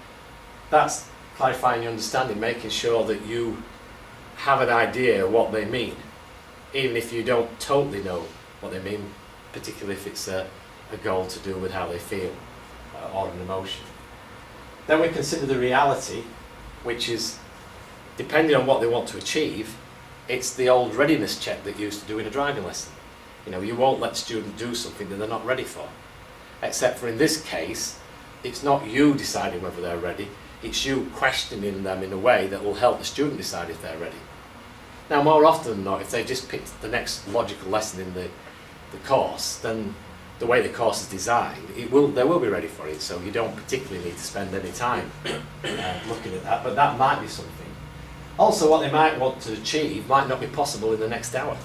That's clarifying your understanding, making sure that you have an idea of what they mean, even if you don't totally know what they mean, particularly if it's a goal to do with how they feel or an emotion. Then we consider the reality, which is, depending on what they want to achieve, it's the old readiness check that you used to do in a driving lesson. You won't let students do something that they're not ready for. Except for in this case, it's not you deciding whether they're ready, it's you questioning them in a way that will help the student decide if they're ready. Now, more often than not, if they just picked the next logical lesson in the course, then the way the course is designed, they will be ready for it, so you don't particularly need to spend any time looking at that, but that might be something. Also, what they might want to achieve might not be possible in the next hour.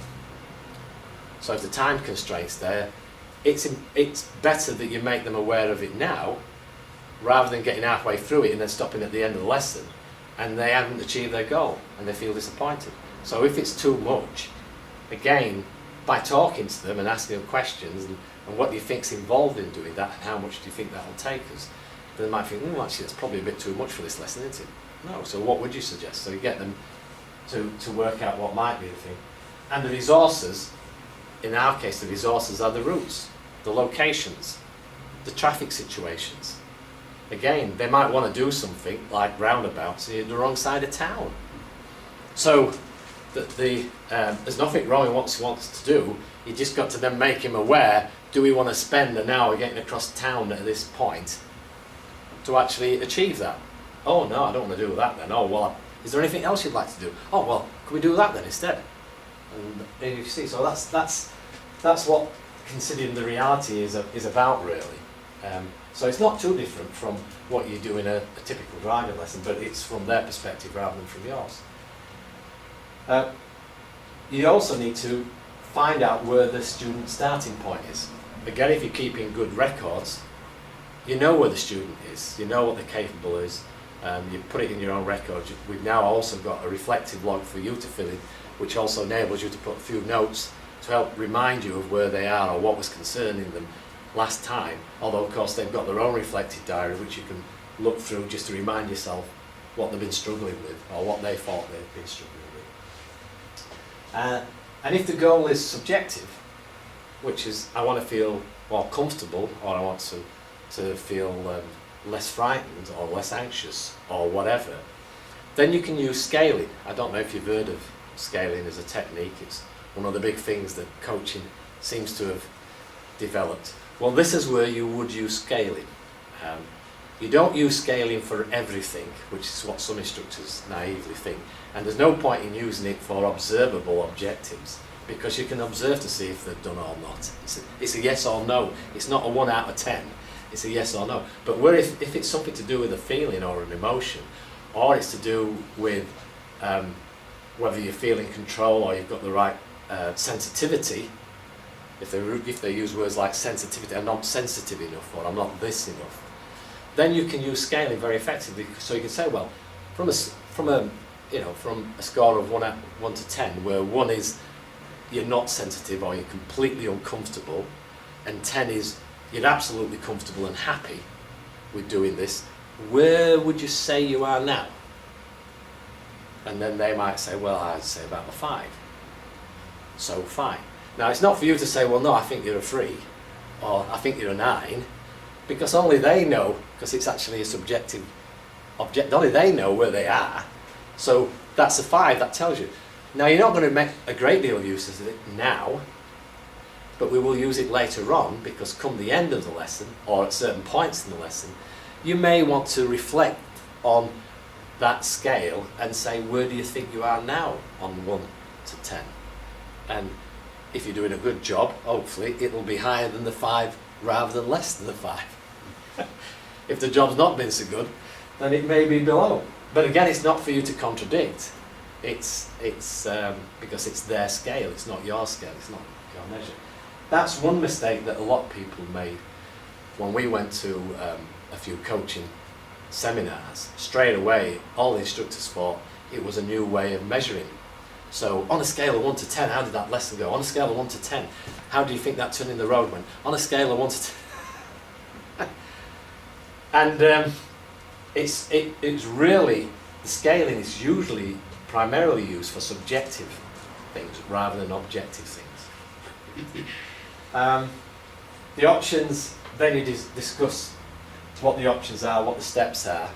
So if the time constraint's there, it's better that you make them aware of it now, rather than getting halfway through it and then stopping at the end of the lesson and they haven't achieved their goal and they feel disappointed. So if it's too much, again, by talking to them and asking them questions and what do you think's involved in doing that and how much do you think that will take us, they might think, actually that's probably a bit too much for this lesson, isn't it? No, so what would you suggest? So you get them to work out what might be the thing. And the resources, in our case the resources are the routes, the locations, the traffic situations. Again, they might want to do something like roundabouts in the wrong side of town. So there's nothing wrong in what he wants to do, you just got to then make him aware, do we want to spend an hour getting across town at this point to actually achieve that? Oh no, I don't want to do that then. Oh well, is there anything else you'd like to do? Oh well, can we do that then instead? And you see, so that's what considering the reality is about really. So it's not too different from what you do in a typical driving lesson, but it's from their perspective rather than from yours. You also need to find out where the student's starting point is. Again, if you're keeping good records, you know where the student is, you know what they're capable is, you put it in your own records. We've now also got a reflective log for you to fill in, which also enables you to put a few notes to help remind you of where they are or what was concerning them last time, although of course they've got their own reflected diary which you can look through just to remind yourself what they've been struggling with or what they thought they've been struggling with. And if the goal is subjective, which is I want to feel more comfortable or I want to feel less frightened or less anxious or whatever, then you can use scaling. I don't know if you've heard of scaling as a technique. It's one of the big things that coaching seems to have developed. Well, this is where you would use scaling. You don't use scaling for everything, which is what some instructors naively think, and there's no point in using it for observable objectives because you can observe to see if they've done or not. It's a yes or no. It's not a 1 out of 10. It's a yes or no. But where if it's something to do with a feeling or an emotion, or it's to do with whether you're feeling control or you've got the right sensitivity, if they use words like sensitivity, I'm not sensitive enough or I'm not this enough, then you can use scaling very effectively. So you can say, well, from a score of 1 to 10, where 1 is you're not sensitive or you're completely uncomfortable, and 10 is you're absolutely comfortable and happy with doing this, where would you say you are now? And then they might say, well, I'd say about a 5. So fine. Now it's not for you to say, well no, I think you're a 3 or I think you're a 9, because only they know, because it's actually a subjective object, only they know where they are. So that's a 5, that tells you. Now you're not going to make a great deal of use of it now, but we will use it later on, because come the end of the lesson or at certain points in the lesson, you may want to reflect on that scale and say, where do you think you are now on 1 to 10? And if you're doing a good job, hopefully it'll be higher than the 5 rather than less than the 5. If the job's not been so good, then it may be below. But again, it's not for you to contradict. It's because it's their scale, it's not your scale, it's not your measure. That's one mistake that a lot of people made. When we went to a few coaching seminars, straight away all the instructors thought it was a new way of measuring. So on a scale of 1 to 10, how did that lesson go? On a scale of 1 to 10, how do you think that turn in the road went? On a scale of 1 to 10. And it's really, the scaling is usually primarily used for subjective things rather than objective things. The options, then you discuss what the options are, what the steps are.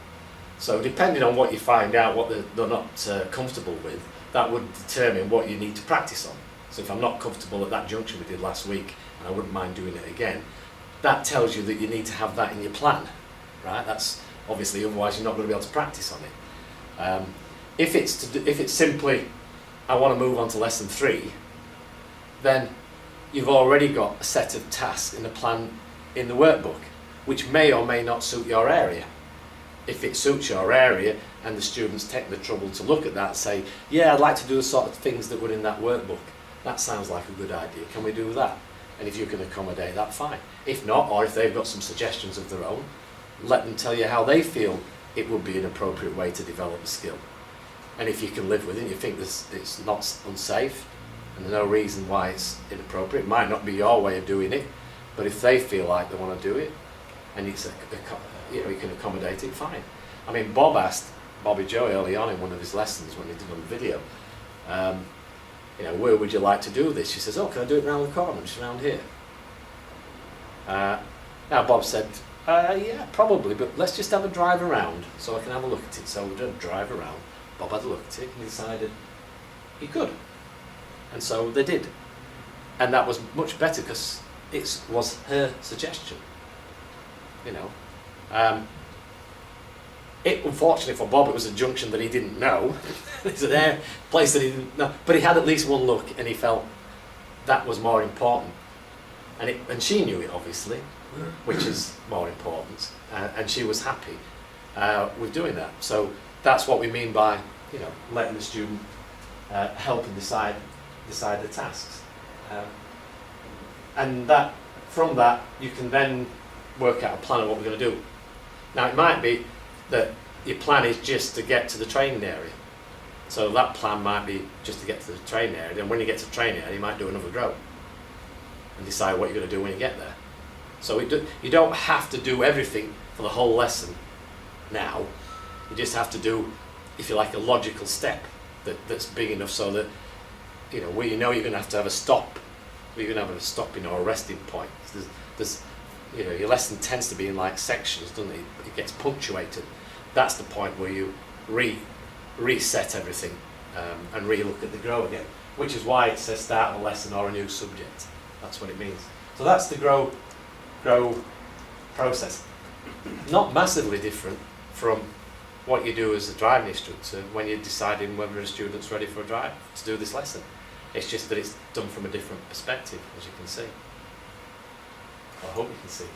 So depending on what you find out, what they're not comfortable with, that would determine what you need to practice on. So if I'm not comfortable at that junction we did last week, and I wouldn't mind doing it again, that tells you that you need to have that in your plan, right? That's obviously, otherwise you're not going to be able to practice on it. If it's simply, I want to move on to lesson 3, then you've already got a set of tasks in the plan in the workbook, which may or may not suit your area. If it suits your area and the students take the trouble to look at that and say, yeah, I'd like to do the sort of things that were in that workbook, that sounds like a good idea, can we do that? And if you can accommodate that, fine. If not, or if they've got some suggestions of their own, let them tell you how they feel it would be an appropriate way to develop a skill. And if you can live with it, you think it's not unsafe, and there's no reason why it's inappropriate. It might not be your way of doing it, but if they feel like they want to do it, and it's you can accommodate it, fine. I mean, Bob asked Bobby Joe early on in one of his lessons when he did on the video, where would you like to do this? She says, oh, can I do it around the corner, just around here? Now Bob said, yeah, probably, but let's just have a drive around so I can have a look at it. So we did a drive around. Bob had a look at it and decided he could. And so they did. And that was much better because it was her suggestion. Unfortunately for Bob, it was a junction that he didn't know. It's an place that he didn't know. But he had at least one look and he felt that was more important. And she knew it, obviously, which is more important. And she was happy with doing that. So that's what we mean by, letting the student help and decide the tasks. And that from that, you can then work out a plan of what we're going to do. Now, it might be that your plan is just to get to the training area. So that plan might be just to get to the training area. Then when you get to the training area, you might do another grow and decide what you're going to do when you get there. So you don't have to do everything for the whole lesson now. You just have to do, if you like, a logical step that's big enough so that, where you're going to have a stop. You're going to have a stopping or a resting point. Your lesson tends to be in like sections, doesn't it? It gets punctuated. That's the point where you reset everything and re-look at the grow again, which is why it says start a lesson or a new subject. That's what it means. So that's the grow process. Not massively different from what you do as a driving instructor when you're deciding whether a student's ready for a drive to do this lesson. It's just that it's done from a different perspective, as you can see. I hope you can see.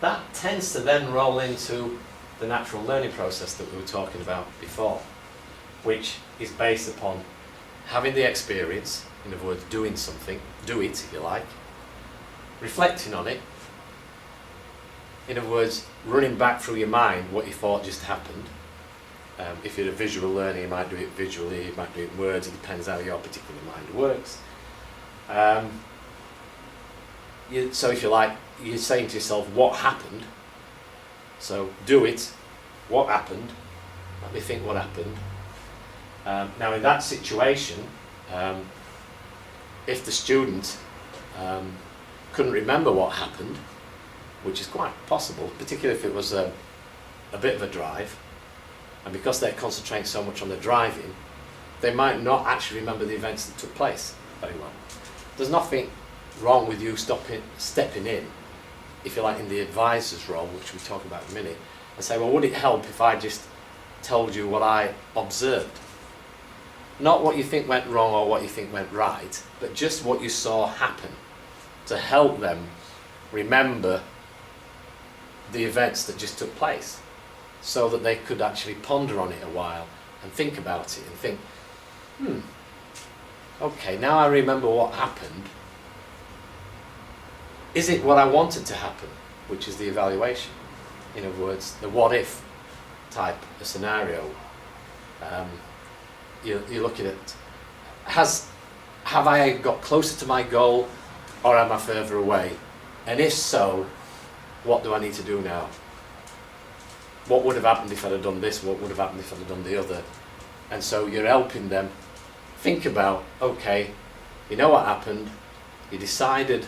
That tends to then roll into the natural learning process that we were talking about before, which is based upon having the experience, in other words, doing something, do it if you like, reflecting on it, in other words, running back through your mind what you thought just happened. If you're a visual learner, you might do it visually, you might do it in words, it depends how your particular mind works. So if you like, you're saying to yourself, what happened? So do it, what happened? Let me think what happened. Now in that situation, if the student couldn't remember what happened, which is quite possible, particularly if it was a bit of a drive, and because they're concentrating so much on the driving, they might not actually remember the events that took place very well. There's nothing wrong with you stepping in, if you like, in the advisor's role, which we'll talk about in a minute, and say, well, would it help if I just told you what I observed? Not what you think went wrong or what you think went right, but just what you saw happen, to help them remember the events that just took place, so that they could actually ponder on it a while and think about it and think, okay, now I remember what happened. Is it what I wanted to happen? Which is the evaluation. In other words, the what if type of scenario. You're looking at, have I got closer to my goal or am I further away? And if so, what do I need to do now? What would have happened if I'd have done this? What would have happened if I'd have done the other? And so you're helping them think about, okay, you know what happened, you decided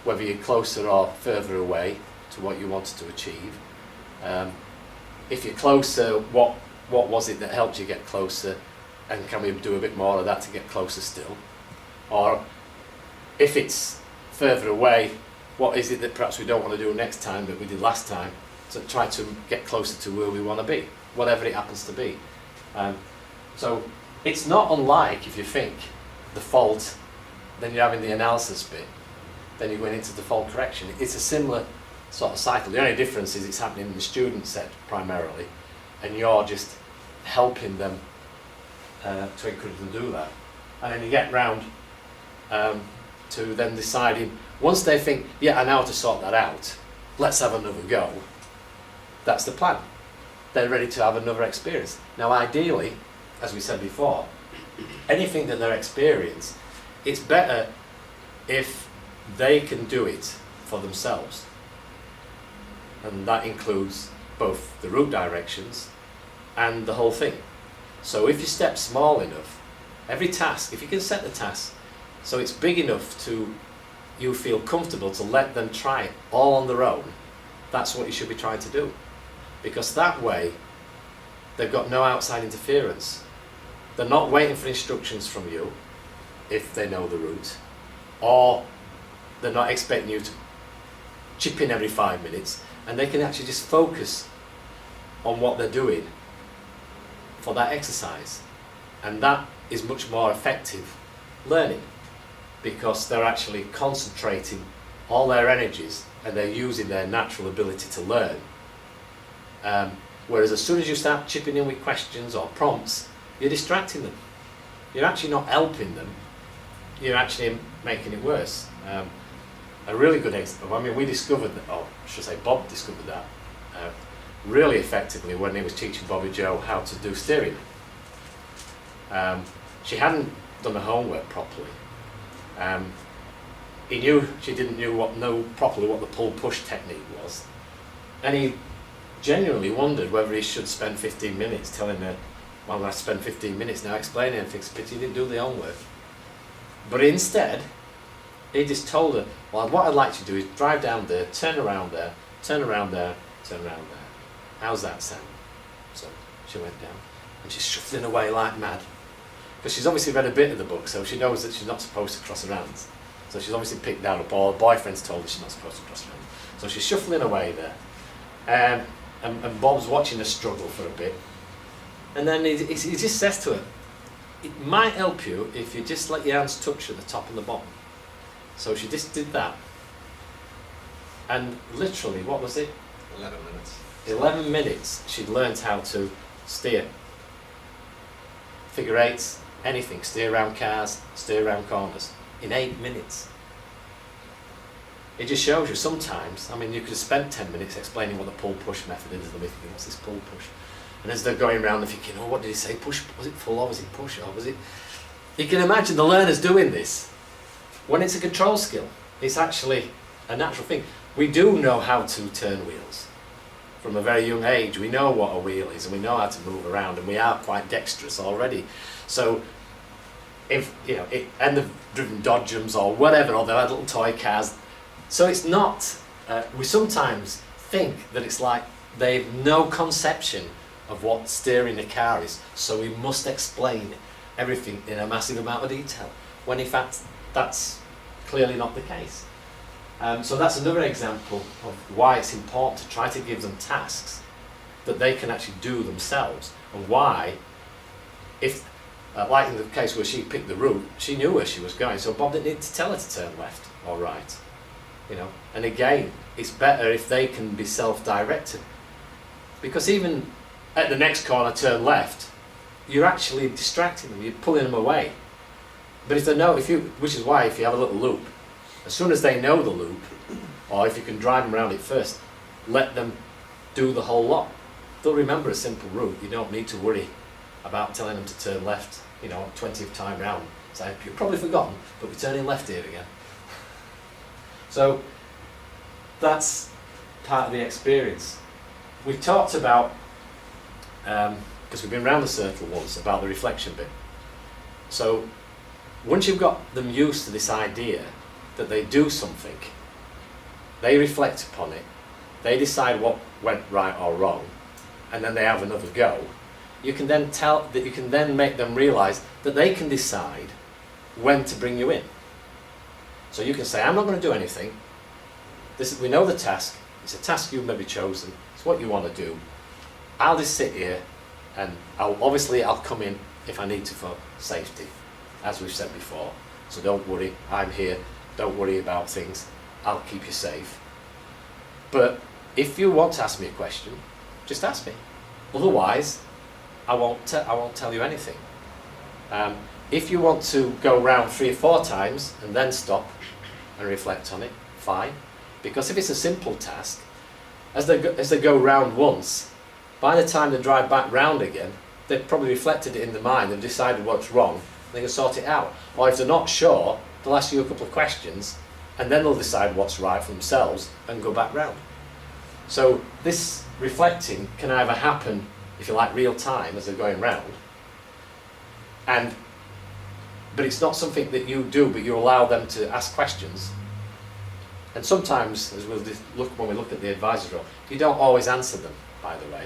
whether you're closer or further away to what you wanted to achieve. If you're closer, what was it that helped you get closer, and can we do a bit more of that to get closer still? Or if it's further away, what is it that perhaps we don't want to do next time that we did last time, to try to get closer to where we want to be, whatever it happens to be. So it's not unlike, if you think, the fault, then you're having the analysis bit, then you're going into the fault correction. It's a similar sort of cycle. The only difference is it's happening in the student set primarily, and you're just helping them to encourage them to do that. And then you get round to then deciding, once they think, yeah, I know how to sort that out, let's have another go, that's the plan. They're ready to have another experience. Now ideally, as we said before, anything that they're experiencing, it's better if they can do it for themselves. And that includes both the route directions and the whole thing. So if you step small enough, every task, if you can set the task so it's big enough to you feel comfortable to let them try it all on their own, that's what you should be trying to do. Because that way, they've got no outside interference. They're not waiting for instructions from you, if they know the route, or they're not expecting you to chip in every 5 minutes, and they can actually just focus on what they're doing for that exercise. And that is much more effective learning, because they're actually concentrating all their energies and they're using their natural ability to learn. Whereas as soon as you start chipping in with questions or prompts, you're distracting them. You're actually not helping them, you're actually making it worse. A really good example, I mean, we discovered that, or I should say Bob discovered that really effectively when he was teaching Bobby Joe how to do steering. She hadn't done the homework properly. She didn't know properly what the pull-push technique was, and he genuinely wondered whether he should spend 15 minutes telling her, well, I spent 15 minutes now explaining everything, but he didn't do the homework. But instead, he just told her, well, what I'd like you to do is drive down there, turn around there, turn around there, turn around there. How's that sound? So she went down, and she's shuffling away like mad, because she's obviously read a bit of the book, so she knows that she's not supposed to cross her hands. So she's obviously picked down a ball. Her boyfriend's told her she's not supposed to cross her hands. So she's shuffling away there. And Bob's watching her struggle for a bit. And then he just says to her, it might help you if you just let your hands touch at the top and the bottom. So she just did that. And literally, what was it? 11 minutes. 11 minutes she'd learned how to steer. Figure eights, anything, steer around cars, steer around corners, in 8 minutes. It just shows you sometimes, I mean, you could have spent 10 minutes explaining what the pull-push method is, and thinking, what's this pull-push? And as they're going around, they're thinking, oh, what did he say, push, was it pull or was it push, or was it... You can imagine the learners doing this. When it's a control skill, it's actually a natural thing. We do know how to turn wheels. From a very young age, we know what a wheel is, and we know how to move around, and we are quite dexterous already. So, if you know, and they've driven Dodgems or whatever, or they've had little toy cars. So it's not. We sometimes think that it's like they've no conception of what steering a car is, so we must explain everything in a massive amount of detail. When in fact, that's clearly not the case. So that's another example of why it's important to try to give them tasks that they can actually do themselves, and why, if, like in the case where she picked the route, she knew where she was going, so Bob didn't need to tell her to turn left or right, you know. And again, it's better if they can be self-directed, because even at the next corner, turn left, you're actually distracting them, you're pulling them away. But if they know, which is why if you have a little loop, as soon as they know the loop, or if you can drive them around it first, let them do the whole lot. They'll remember a simple route. You don't need to worry about telling them to turn left, you know, 20th time round. So you've probably forgotten, but we're turning left here again. So that's part of the experience. We've talked about, because we've been around the circle once, about the reflection bit. So once you've got them used to this idea that they do something, they reflect upon it, they decide what went right or wrong, and then they have another go, you can then make them realise that they can decide when to bring you in. So you can say, I'm not going to do anything. We know the task, it's a task you've maybe chosen, it's what you want to do. I'll just sit here, and I'll come in if I need to for safety, as we've said before. So don't worry, I'm here, don't worry about things, I'll keep you safe. But if you want to ask me a question, just ask me. Otherwise, I won't tell you anything. If you want to go round 3 or 4 times and then stop and reflect on it, fine. Because if it's a simple task, as they go round once, by the time they drive back round again, they've probably reflected it in their mind and decided what's wrong, and they can sort it out. Or if they're not sure, they'll ask you a couple of questions, and then they'll decide what's right for themselves and go back round. So this reflecting can either happen, if you like, real time as they're going round, but it's not something that you do, but you allow them to ask questions. And sometimes, as when we look at the advisor's role, you don't always answer them, by the way,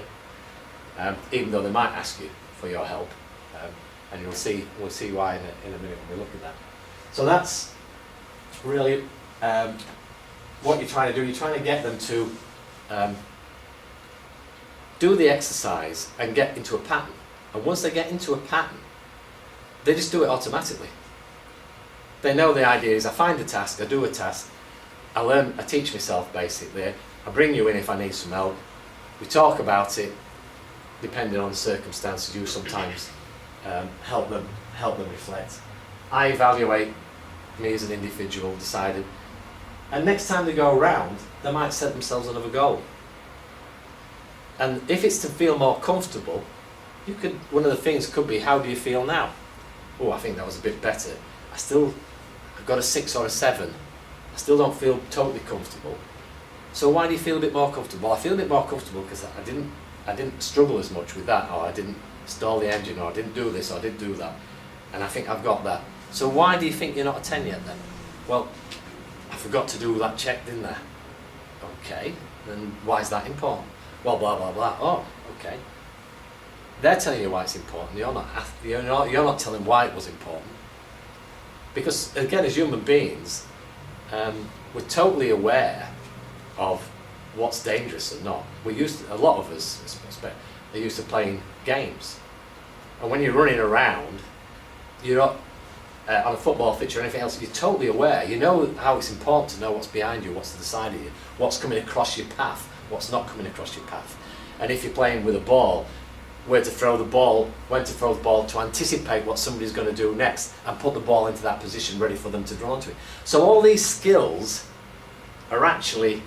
even though they might ask you for your help. And we'll see why in a minute when we look at that. So that's really what you're trying to do. You're trying to get them to do the exercise and get into a pattern. And once they get into a pattern, they just do it automatically. They know the idea is I find a task, I do a task, I teach myself basically, I bring you in if I need some help, we talk about it, depending on the circumstances, you sometimes help them reflect. I evaluate me as an individual, decided, and next time they go around, they might set themselves another goal. And if it's to feel more comfortable, one of the things could be, how do you feel now? Oh, I think that was a bit better. I've got a 6 or a 7. I still don't feel totally comfortable. So why do you feel a bit more comfortable? I feel a bit more comfortable because I didn't struggle as much with that, or I didn't stall the engine, or I didn't do this, or I didn't do that. And I think I've got that. So why do you think you're not a 10 yet then? Well, I forgot to do that check, didn't I? Okay, then why is that important? Well, blah, blah, blah. Oh, okay. They're telling you why it's important. You're not telling why it was important. Because, again, as human beings, we're totally aware of what's dangerous and not. A lot of us, are used to playing games. And when you're running around, you're not on a football pitch or anything else, you're totally aware. You know how it's important to know what's behind you, what's to the side of you, what's coming across your path, what's not coming across your path. And if you're playing with a ball, where to throw the ball, when to throw the ball, to anticipate what somebody's going to do next and put the ball into that position ready for them to draw onto it. So all these skills are actually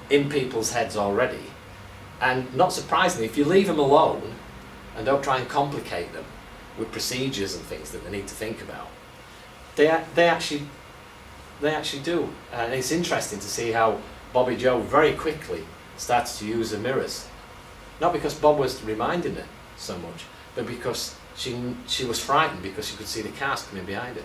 in people's heads already. And not surprisingly, if you leave them alone and don't try and complicate them with procedures and things that they need to think about, they actually do. And it's interesting to see how Bobby Joe very quickly started to use the mirrors. Not because Bob was reminding her so much, but because she was frightened because she could see the cars coming behind her.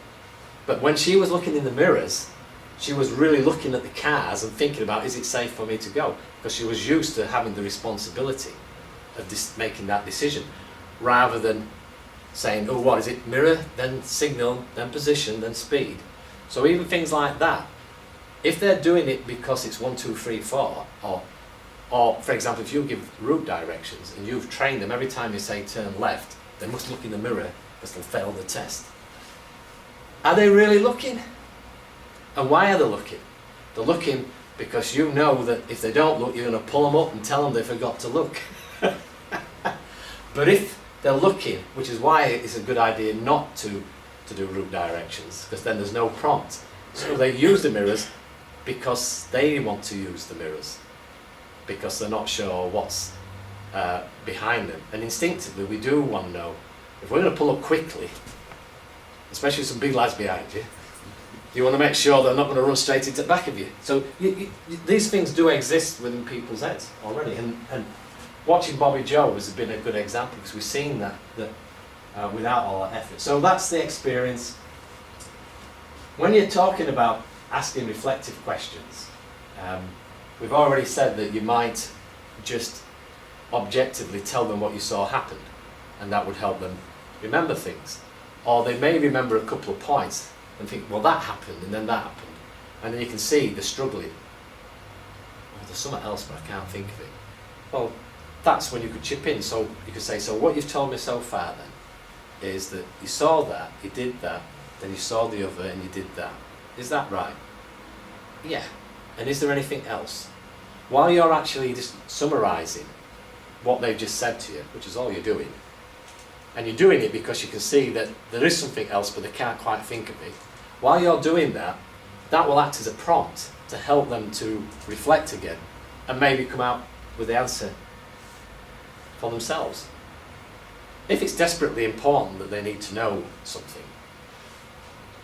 But when she was looking in the mirrors, she was really looking at the cars and thinking about, is it safe for me to go? Because she was used to having the responsibility of making that decision, rather than saying, oh, what is it? Mirror, then signal, then position, then speed. So even things like that, if they're doing it because it's 1, 2, 3, 4, or for example, if you give route directions and you've trained them every time you say turn left, they must look in the mirror because they'll fail the test. Are they really looking? And why are they looking? They're looking because you know that if they don't look, you're going to pull them up and tell them they forgot to look. But if they're looking, which is why it's a good idea not to do route directions, because then there's no prompt. So they use the mirrors because they want to use the mirrors, because they're not sure what's behind them. And instinctively we do want to know, if we're going to pull up quickly, especially with some big lads behind you, you want to make sure they're not going to run straight into the back of you. So these things do exist within people's heads already. And watching Bobby Joe has been a good example, because we've seen that without all that effort. So that's the experience. When you're talking about asking reflective questions, we've already said that you might just objectively tell them what you saw happen, and that would help them remember things. Or they may remember a couple of points and think, well, that happened and then that happened. And then you can see they're struggling. Oh, there's something else, but I can't think of it. Well, that's when you could chip in. So you could say, so what you've told me so far then is that you saw that, you did that, then you saw the other and you did that. Is that right? Yeah. And is there anything else? While you're actually just summarising what they've just said to you, which is all you're doing, and you're doing it because you can see that there is something else but they can't quite think of it, while you're doing that, that will act as a prompt to help them to reflect again and maybe come out with the answer for themselves. If it's desperately important that they need to know something,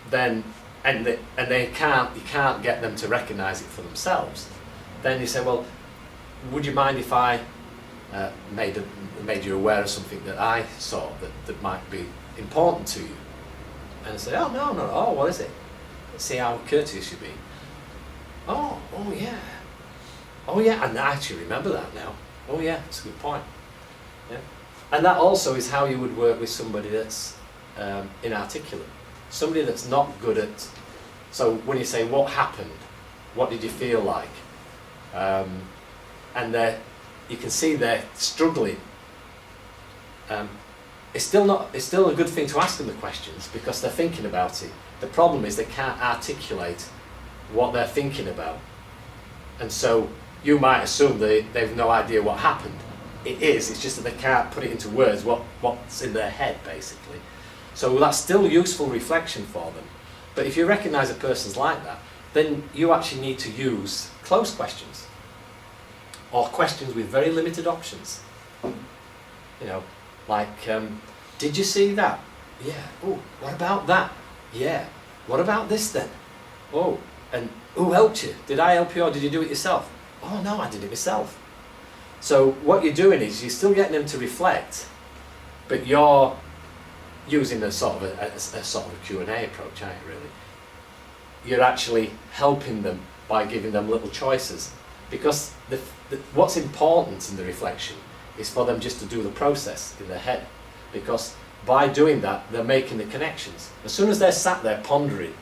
then you can't get them to recognise it for themselves, then you say, well, would you mind if I made you aware of something that I saw that might be important to you? And I say, oh, no, oh, what is it? Let's see how courteous you're being. Oh yeah, and I actually remember that now. Oh yeah, it's a good point. Yeah. And that also is how you would work with somebody that's inarticulate. Somebody that's not good at, so when you say, what happened? What did you feel like? And you can see they're struggling. It's still a good thing to ask them the questions because they're thinking about it. The problem is they can't articulate what they're thinking about. And so you might assume they've no idea what happened. It's just that they can't put it into words, what's in their head, basically. So that's still useful reflection for them. But if you recognise a person's like that, then you actually need to use closed questions, or questions with very limited options. You know, like, did you see that? Yeah. Oh, what about that? Yeah. What about this then? Oh, and who helped you? Did I help you or did you do it yourself? Oh no, I did it myself. So what you're doing is you're still getting them to reflect, but you're using a sort of a Q&A approach, aren't you, really? You're actually helping them by giving them little choices, because what's important in the reflection is for them just to do the process in their head, because by doing that they're making the connections. As soon as they're sat there pondering,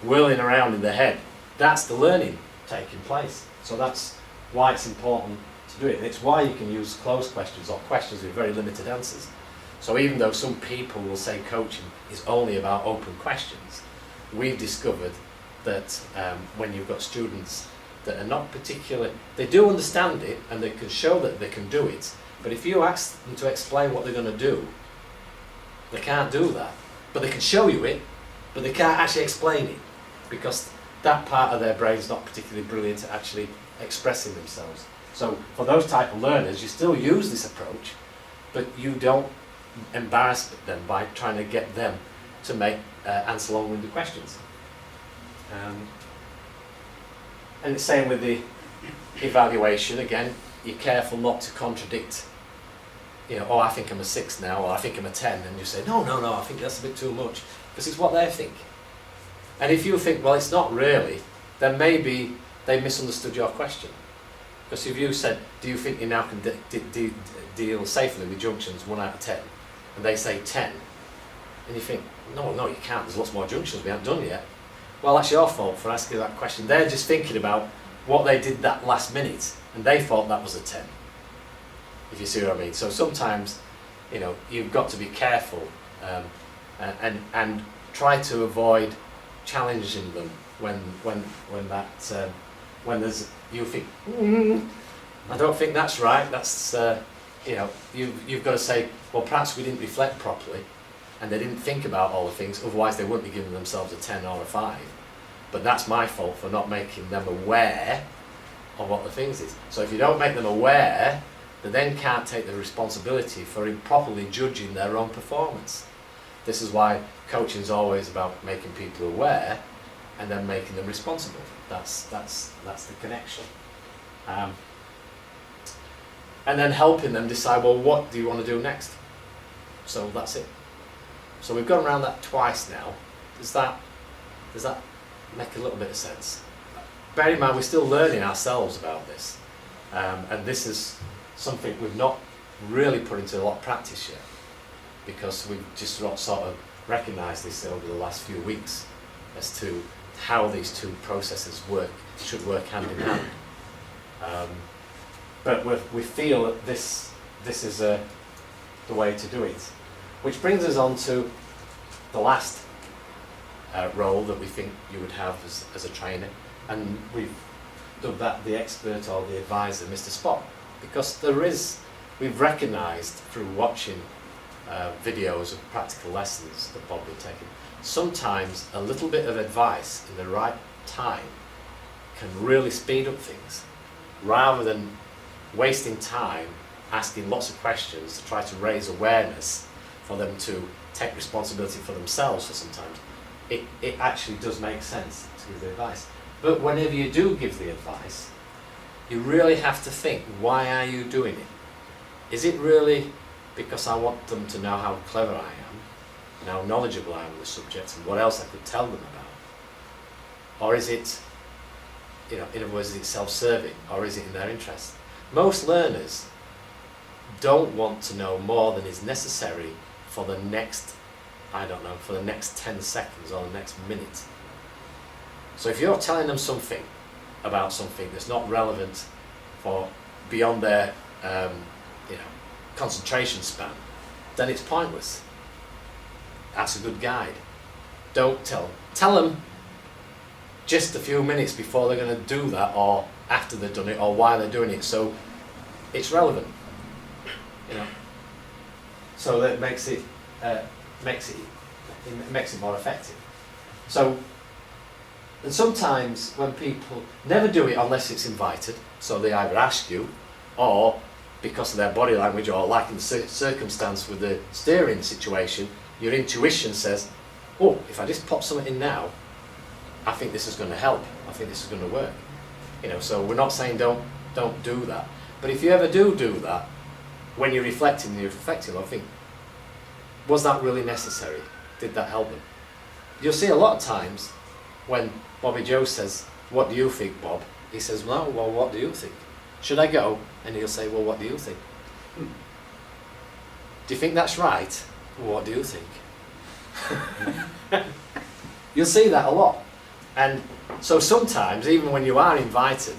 whirling around in their head, that's the learning taking place. So that's why it's important to do it. It's why you can use closed questions or questions with very limited answers. So even though some people will say coaching is only about open questions, we've discovered that when you've got students that are not particular, they do understand it and they can show that they can do it, but if you ask them to explain what they're going to do, they can't do that. But they can show you it, but they can't actually explain it, because that part of their brain's not particularly brilliant at actually expressing themselves. So for those type of learners, you still use this approach, but you don't embarrass them by trying to get them to answer long-winded questions. And the same with the evaluation. Again, you're careful not to contradict. You know, oh, I think I'm a 6 now, or I think I'm a 10, and you say, no, I think that's a bit too much, because it's what they think. And if you think, well, it's not really, then maybe they misunderstood your question. Because if you said, do you think you now can deal safely with junctions 1 out of 10, and they say 10, and you think, no, you can't, there's lots more junctions we haven't done yet. Well, that's your fault for asking that question. They're just thinking about what they did that last minute, and they thought that was a 10. If you see what I mean. So sometimes, you know, you've got to be careful and try to avoid challenging them when there's you think I don't think that's right. That's you know, you've got to say, well, perhaps we didn't reflect properly, and they didn't think about all the things. Otherwise, they wouldn't be giving themselves a 10 or a 5. But that's my fault for not making them aware of what the things is. So if you don't make them aware, they then can't take the responsibility for improperly judging their own performance. This is why coaching is always about making people aware and then making them responsible. That's the connection. And then helping them decide, well, what do you want to do next? So that's it. So we've gone around that twice now. Does that make a little bit of sense? Bear in mind, we're still learning ourselves about this. And this is something we've not really put into a lot of practice yet, because we've just sort of recognised this over the last few weeks as to how these two processes should work hand in hand. But we feel that this is the way to do it. Which brings us on to the last role that we think you would have as a trainer, and we've dubbed that the expert or the advisor, Mr. Spot, because we've recognised through watching videos of practical lessons that Bob had taken, sometimes a little bit of advice in the right time can really speed up things. rather than wasting time asking lots of questions to try to raise awareness for them to take responsibility for themselves for sometimes, it actually does make sense to give the advice. But whenever you do give the advice, you really have to think, why are you doing it? Is it really because I want them to know how clever I am, and how knowledgeable I am on the subject, and what else I could tell them about? Or is it, in other words, is it self-serving, or is it in their interest? Most learners don't want to know more than is necessary for the next, for the next 10 seconds or the next minute. So if you're telling them something about something that's not relevant for beyond their, concentration span, then it's pointless. That's a good guide. Don't tell them just a few minutes before they're going to do that, or after they've done it, or why they're doing it, so it's relevant. So that makes it more effective. So, and sometimes when people never do it unless it's invited, so they either ask you, or because of their body language, or like in the circumstance with the steering situation, your intuition says, oh, if I just pop something in now, I think this is going to help, I think this is going to work. So we're not saying don't do that. But if you ever do that, when you're reflecting, I think, was that really necessary? Did that help them? You'll see a lot of times when Bobby Joe says, what do you think, Bob? He says, well, what do you think? Should I go? And he'll say, well, what do you think? Do you think that's right? Well, what do you think? You'll see that a lot. And so sometimes, even when you are invited,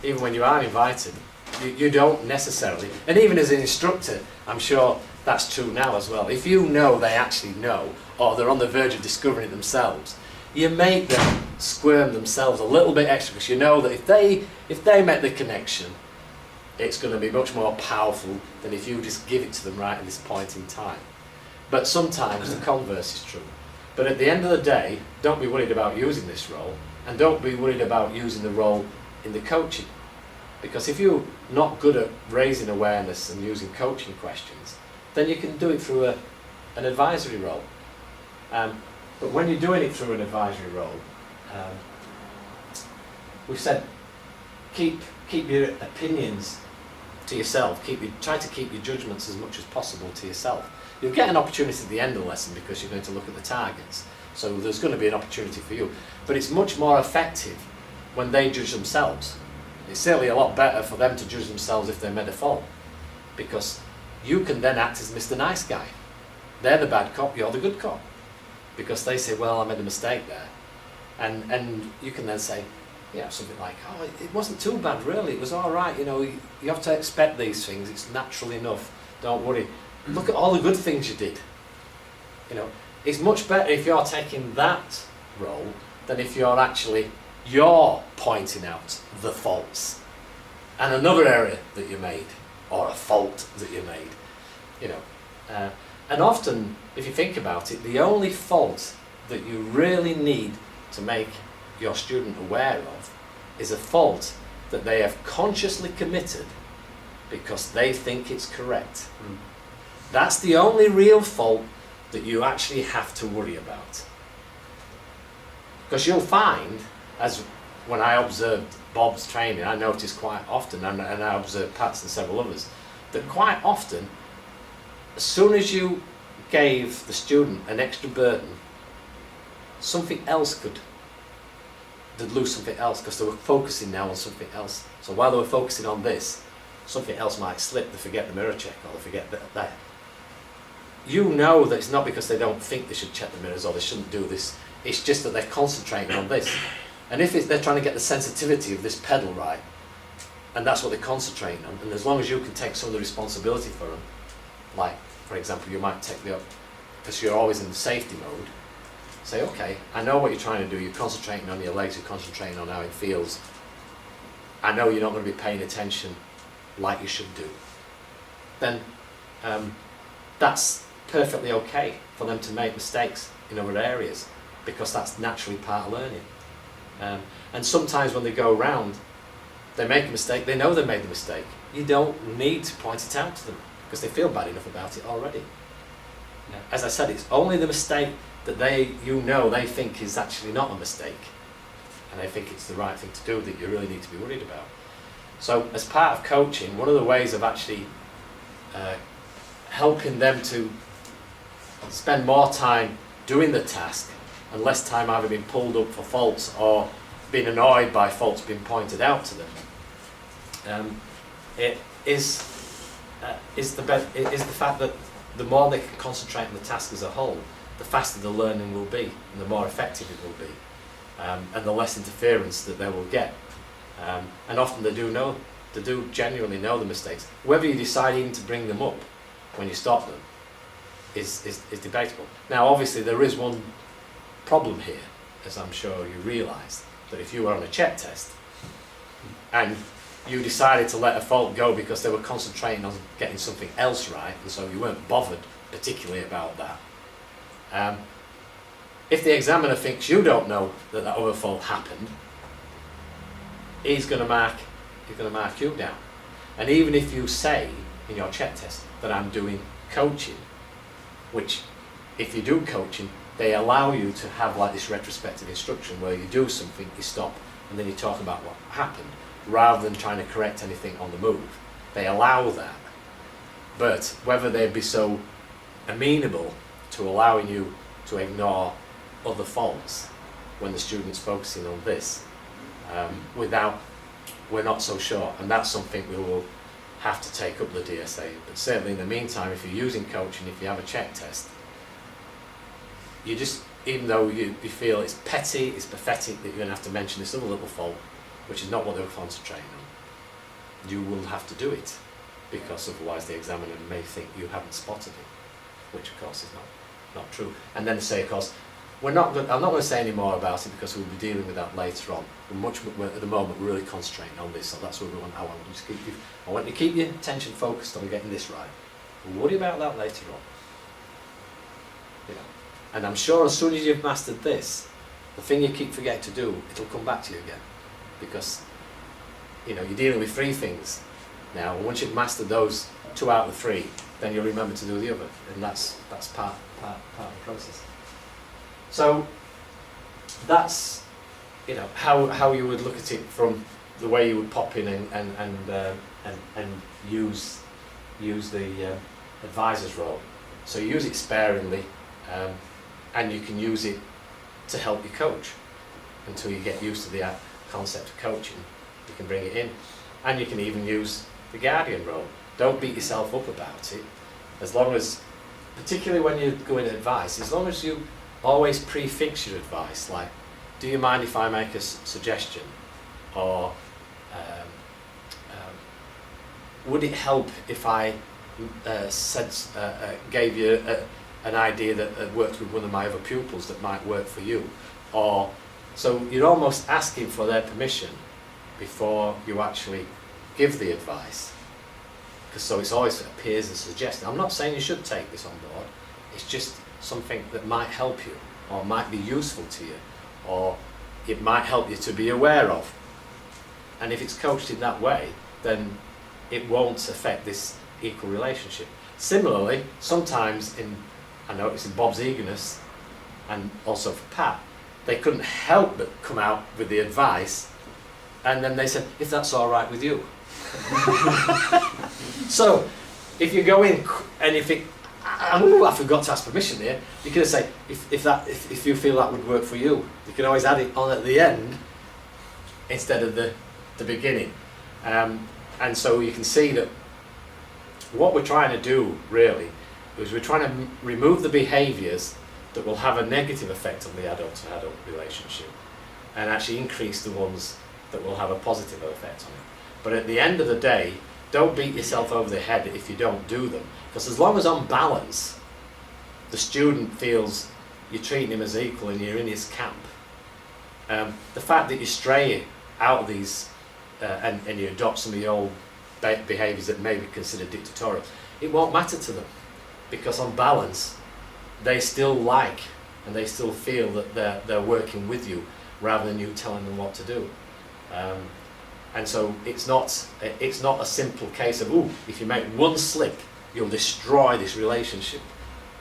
you don't necessarily, and even as an instructor, I'm sure that's true now as well. If you know they actually know, or they're on the verge of discovering it themselves, you make them squirm themselves a little bit extra, because you know that if they make the connection, it's going to be much more powerful than if you just give it to them right at this point in time. But sometimes the converse is true. But at the end of the day, don't be worried about using this role, and don't be worried about using the role in the coaching. Because if you're not good at raising awareness and using coaching questions, then you can do it through an advisory role. But when you're doing it through an advisory role, we've said keep your opinions to yourself. Try to keep your judgments as much as possible to yourself. You'll get an opportunity at the end of the lesson because you're going to look at the targets. So there's going to be an opportunity for you. But it's much more effective when they judge themselves. It's certainly a lot better for them to judge themselves if they made a fault, because you can then act as Mr. Nice Guy. They're the bad cop, you're the good cop. Because they say, well, I made a mistake there. And you can then say, something like, oh, it wasn't too bad really, it was all right, you have to expect these things, it's natural enough, don't worry. Look at all the good things you did. It's much better if you're taking that role than if you're pointing out the faults and another area that you made, or a fault that you made. And often, if you think about it, the only fault that you really need to make your student aware of is a fault that they have consciously committed because they think it's correct. That's the only real fault that you actually have to worry about. Because you'll find, as when I observed Bob's training, I noticed quite often, and I observed Pat's and several others, that quite often, as soon as you gave the student an extra burden, something else they'd lose something else, because they were focusing now on something else. So while they were focusing on this, something else might slip, they forget the mirror check, or they forget that. You know that it's not because they don't think they should check the mirrors or they shouldn't do this, it's just that they're concentrating on this. And if they're trying to get the sensitivity of this pedal right, and that's what they're concentrating on, and as long as you can take some of the responsibility for them, like, for example, you might take because you're always in the safety mode, say, okay, I know what you're trying to do, you're concentrating on your legs, you're concentrating on how it feels. I know you're not going to be paying attention like you should do. Then that's perfectly okay for them to make mistakes in other areas, because that's naturally part of learning. And sometimes when they go around, they make a mistake, they know they made the mistake. You don't need to point it out to them because they feel bad enough about it already. As I said, it's only the mistake that they think is actually not a mistake, and they think it's the right thing to do that you really need to be worried about. So as part of coaching, one of the ways of actually helping them to spend more time doing the task and less time either being pulled up for faults or being annoyed by faults being pointed out to them, it is the fact that the more they can concentrate on the task as a whole, the faster the learning will be and the more effective it will be, and the less interference that they will get. And often they do genuinely know the mistakes. Whether you decide even to bring them up when you stop them is debatable. Now obviously there is one problem here, as I'm sure you realise, that if you were on a check test and you decided to let a fault go because they were concentrating on getting something else right, and so you weren't bothered particularly about that. If the examiner thinks you don't know that other fault happened, he's going to mark you down. And even if you say in your check test that I'm doing coaching, which if you do coaching, they allow you to have like this retrospective instruction where you do something, you stop, and then you talk about what happened, rather than trying to correct anything on the move. They allow that. But whether they'd be so amenable to allowing you to ignore other faults when the student's focusing on this, we're not so sure, and that's something we will have to take up the DSA. But certainly in the meantime, if you're using coaching, if you have a check test, you just, even though you feel it's petty, it's pathetic that you're going to have to mention this other little fault, which is not what they were concentrating on, you will have to do it, because otherwise the examiner may think you haven't spotted it, which of course is not true. And then say, of course, I'm not going to say any more about it because we'll be dealing with that later on. At the moment we're really concentrating on this, so that's what I want to keep your attention focused on getting this right. We'll worry about that later on. And I'm sure as soon as you've mastered this, the thing you keep forgetting to do, it'll come back to you again, because you're dealing with 3 things now, and once you've mastered those 2 out of the 3, then you'll remember to do the other, and that's part of the process. So that's how you would look at it from the way you would pop in and use the advisor's role. So you use it sparingly, and you can use it to help you coach until you get used to the concept of coaching. You can bring it in, and you can even use the guardian role. Don't beat yourself up about it, as long as, particularly when you're going to advice, as long as you always prefix your advice, like, do you mind if I make a suggestion, or would it help if I gave you an idea that worked with one of my other pupils that might work for you? Or so you're almost asking for their permission before you actually give the advice, because so it's always appears as a suggestion. I'm not saying you should take this on board, it's just something that might help you, or might be useful to you, or it might help you to be aware of. And if it's coached in that way, then it won't affect this equal relationship. Similarly, sometimes I noticed in Bob's eagerness, and also for Pat, they couldn't help but come out with the advice, and then they said, if that's all right with you. So, if you go in, and if it, I forgot to ask permission here, you can say, if you feel that would work for you, you can always add it on at the end, instead of the beginning. And so you can see that what we're trying to do, really, is we're trying to remove the behaviours that will have a negative effect on the adult-to-adult relationship, and actually increase the ones that will have a positive effect on it. But at the end of the day, don't beat yourself over the head if you don't do them, because as long as on balance the student feels you're treating him as equal and you're in his camp, the fact that you stray out of these and you adopt some of the old behaviours that may be considered dictatorial, it won't matter to them, because on balance they still like and they still feel that they're working with you rather than you telling them what to do. And so it's not a simple case of, ooh, if you make one slip, you'll destroy this relationship.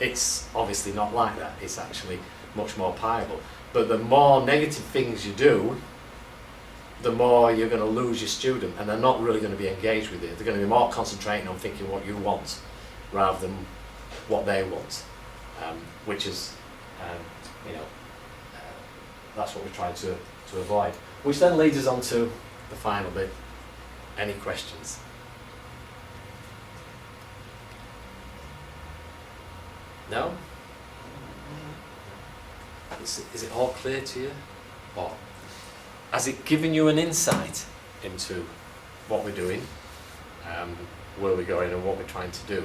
It's obviously not like that. It's actually much more pliable. But the more negative things you do, the more you're going to lose your student, and they're not really going to be engaged with it. They're going to be more concentrating on thinking what you want rather than what they want, which is, that's what we're trying to avoid. Which then leads us on to the final bit. Any questions? No? Is it all clear to you? Or has it given you an insight into what we're doing, where we're going and what we're trying to do?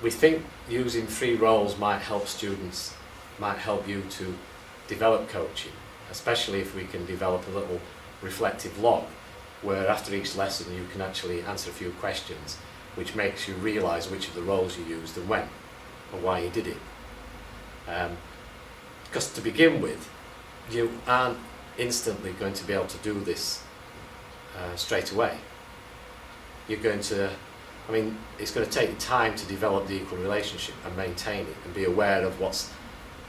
We think using 3 roles might help students, might help you to develop coaching, especially if we can develop a little reflective log where after each lesson you can actually answer a few questions which makes you realise which of the roles you used and when and why you did it. Because to begin with, you aren't instantly going to be able to do this straight away. You're going to, it's going to take you time to develop the equal relationship and maintain it and be aware of what's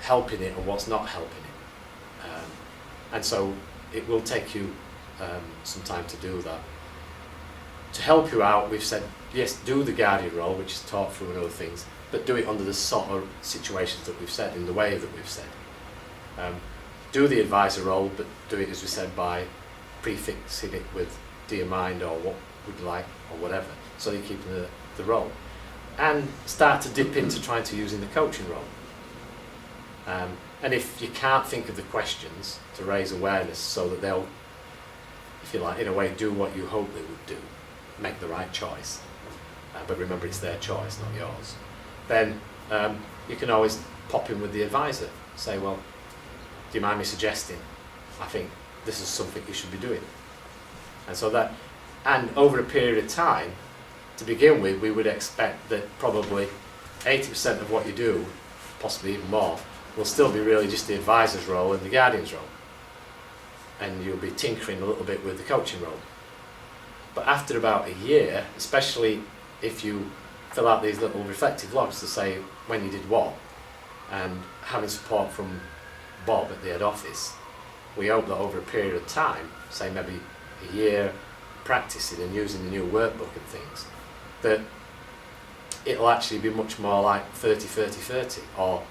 helping it and what's not helping it. And so it will take you some time to do that. To help you out, we've said, yes, do the guardian role, which is taught through and other things, but do it under the sort of situations that we've said, in the way that we've said. Do the advisor role, but do it, as we said, by prefixing it with do you mind or what would you like or whatever, so you keep the role. And start to dip into trying to using the coaching role. And if you can't think of the questions, to raise awareness so that they'll, if you like, in a way do what you hope they would do, make the right choice. But remember, it's their choice, not yours. Then you can always pop in with the advisor, say, well, do you mind me suggesting, I think this is something you should be doing. And so that, and over a period of time, to begin with, we would expect that probably 80% of what you do, possibly even more, will still be really just the advisor's role and the guardian's role. And you'll be tinkering a little bit with the coaching role. But after about a year, especially if you fill out these little reflective logs to say when you did what, and having support from Bob at the head office, we hope that over a period of time, say maybe a year practicing and using the new workbook and things, that it'll actually be much more like 30-30-30, or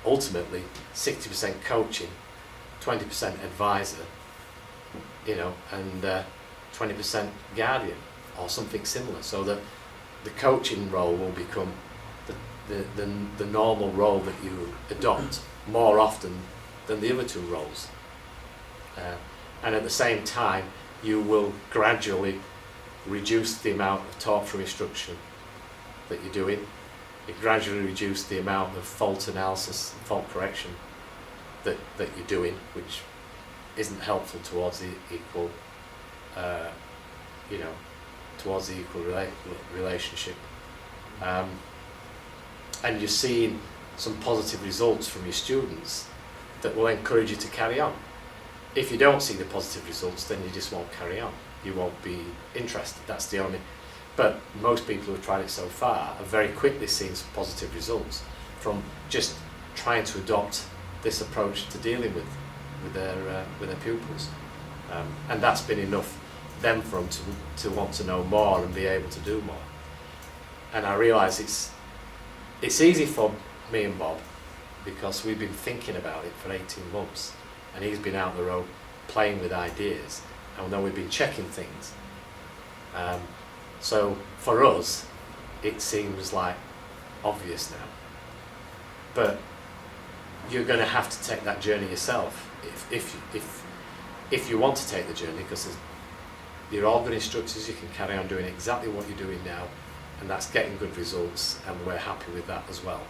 ultimately 60% coaching, 20% advisor, and 20% guardian, or something similar, so that the coaching role will become the normal role that you adopt more often than the other 2 roles. And at the same time, you will gradually reduce the amount of taught through instruction that you're doing. You gradually reduce the amount of fault analysis and fault correction that you're doing, which isn't helpful towards the equal, towards the equal relationship. And you're seeing some positive results from your students that will encourage you to carry on. If you don't see the positive results, then you just won't carry on. You won't be interested. That's the only. But most people who have tried it so far have very quickly seen some positive results from just trying to adopt this approach to dealing with their pupils, and that's been enough then for them to want to know more and be able to do more. And I realise it's easy for me and Bob because we've been thinking about it for 18 months, and he's been out the road playing with ideas, and then we've been checking things. So for us, it seems like obvious now. But you're going to have to take that journey yourself if you want to take the journey, because you're all good instructors. You can carry on doing exactly what you're doing now, and that's getting good results, and we're happy with that as well.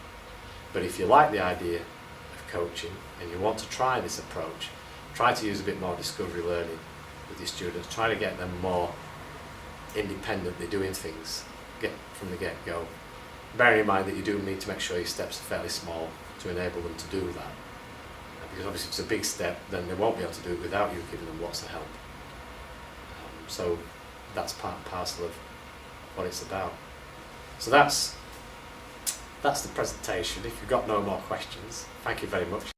But if you like the idea of coaching and you want to try this approach, try to use a bit more discovery learning with your students, try to get them more independently doing things from the get-go. Bearing in mind that you do need to make sure your steps are fairly small to enable them to do that. because obviously if it's a big step, then they won't be able to do it without you giving them lots of help. So that's part and parcel of what it's about. So that's the presentation. If you've got no more questions, thank you very much.